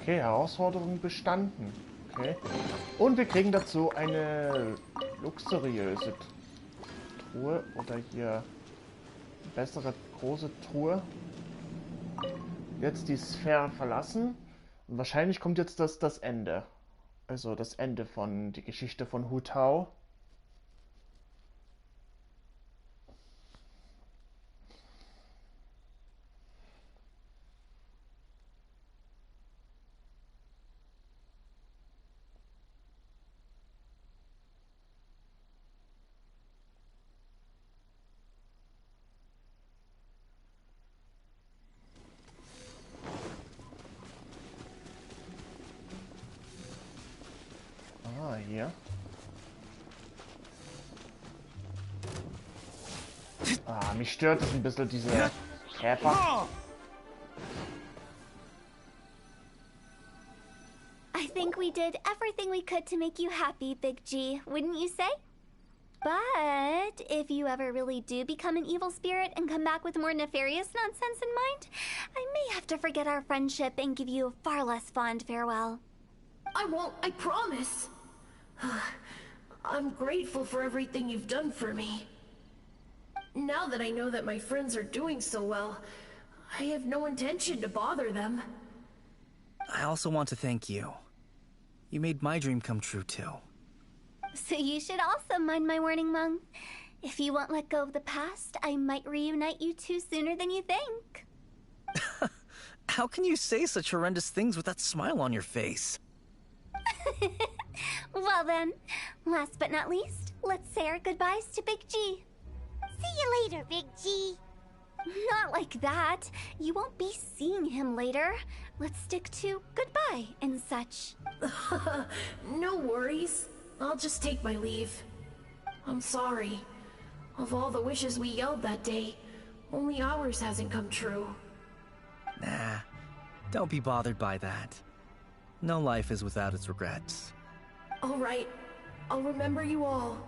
S1: Okay, Herausforderung bestanden. Okay. Und wir kriegen dazu eine luxuriöse Truhe oder hier eine bessere große Truhe. Jetzt die Sphäre verlassen und wahrscheinlich kommt jetzt das Ende. Also das Ende von die Geschichte von Hu Tao. Hier. Mich stört es ein bisschen, diese Käfer.
S6: I think we did everything we could to make you happy, Big G, wouldn't you say? But if you ever really do become an evil spirit and come back with more nefarious nonsense in mind, I may have to forget our friendship and give you a far less fond farewell.
S10: I won't, I promise. I'm grateful for everything you've done for me. Now that I know that my friends are doing so well, I have no intention to bother them.
S3: I also want to thank you. You made my dream come true, too.
S6: So you should also mind my warning, Mung. If you won't let go of the past, I might reunite you two sooner than you think.
S3: How can you say such horrendous things with that smile on your face?
S6: Well then, last but not least, let's say our goodbyes to Big G.
S2: See you later, Big G.
S6: Not like that. You won't be seeing him later. Let's stick to goodbye and such.
S10: No worries. I'll just take my leave. I'm sorry. Of all the wishes we yelled that day, only ours hasn't come true.
S3: Nah, don't be bothered by that. No life is without its regrets.
S10: All right. I'll remember you all.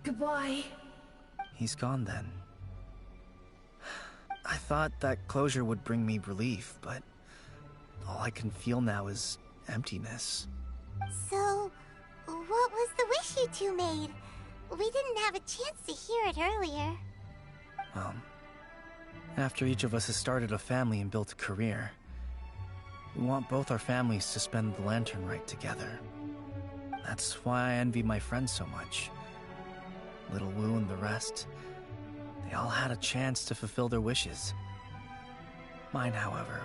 S10: Goodbye.
S3: He's gone then. I thought that closure would bring me relief, but all I can feel now is emptiness.
S2: So, what was the wish you two made? We didn't have a chance to hear it earlier.
S3: Well, after each of us has started a family and built a career, we want both our families to spend the lantern rite together. That's why I envy my friends so much. Little Wu and the rest, they all had a chance to fulfill their wishes. Mine, however,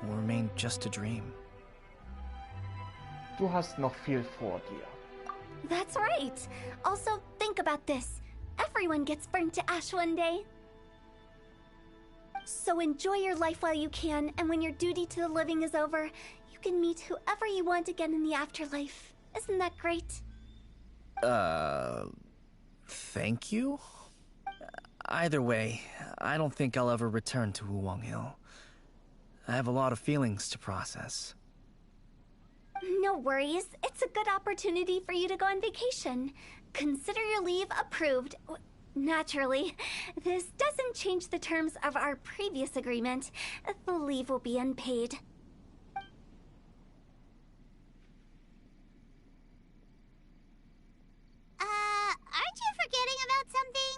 S3: will remain just a dream.
S1: Du hast noch viel vor dir.
S6: That's right. Also, think about this. Everyone gets burnt to ash one day. So enjoy your life while you can, and when your duty to the living is over, you can meet whoever you want again in the afterlife. Isn't that great?
S3: Thank you? Either way, I don't think I'll ever return to Wuwang Hill. I have a lot of feelings to process.
S6: No worries. It's a good opportunity for you to go on vacation. Consider your leave approved. Naturally, this doesn't change the terms of our previous agreement. The leave will be unpaid.
S2: Aren't you forgetting about something?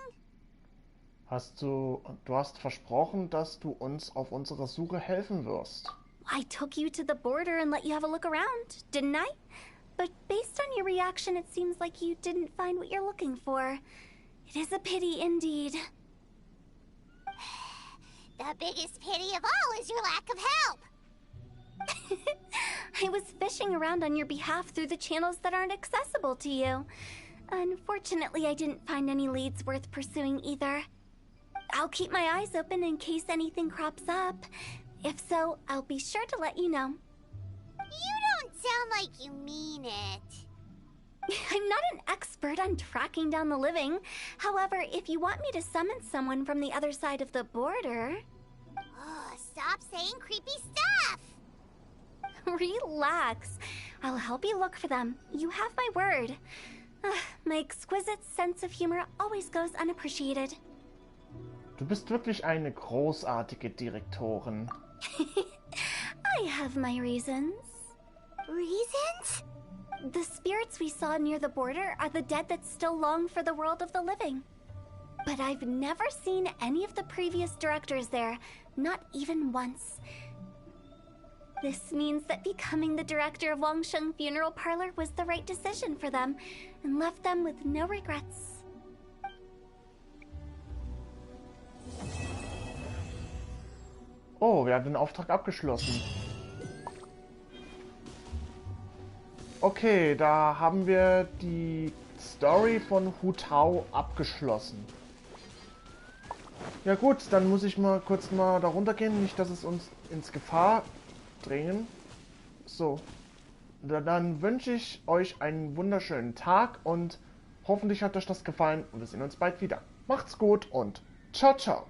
S1: Du hast versprochen, dass du uns auf unserer Suche helfen wirst.
S6: I took you to the border and let you have a look around, didn't I? But based on your reaction, it seems like you didn't find what you're looking for. It is a pity indeed.
S2: The biggest pity of all is your lack of help.
S6: I was fishing around on your behalf through the channels that aren't accessible to you. Unfortunately, I didn't find any leads worth pursuing either. I'll keep my eyes open in case anything crops up. If so, I'll be sure to let you know.
S2: You don't sound like you mean it.
S6: I'm not an expert on tracking down the living. However, if you want me to summon someone from the other side of the border...
S2: Oh, stop saying creepy stuff!
S6: Relax. I'll help you look for them. You have my word. My exquisite sense of humor always goes unappreciated.
S1: Du bist wirklich eine großartige Direktorin.
S6: I have my reasons.
S2: Reasons?
S6: The spirits we saw near the border are the dead that still long for the world of the living. But I've never seen any of the previous directors there, not even once. This means that becoming the director of Wangsheng Funeral Parlor was the right decision for them, and left them with no regrets.
S1: Oh, wir haben den Auftrag abgeschlossen. Okay, da haben wir die Story von Hu Tao abgeschlossen. Ja gut, dann muss ich mal kurz da runtergehen, nicht dass es uns ins Gefahr dringen. So, dann wünsche ich euch einen wunderschönen Tag und hoffentlich hat euch das gefallen und wir sehen uns bald wieder. Macht's gut und ciao, ciao.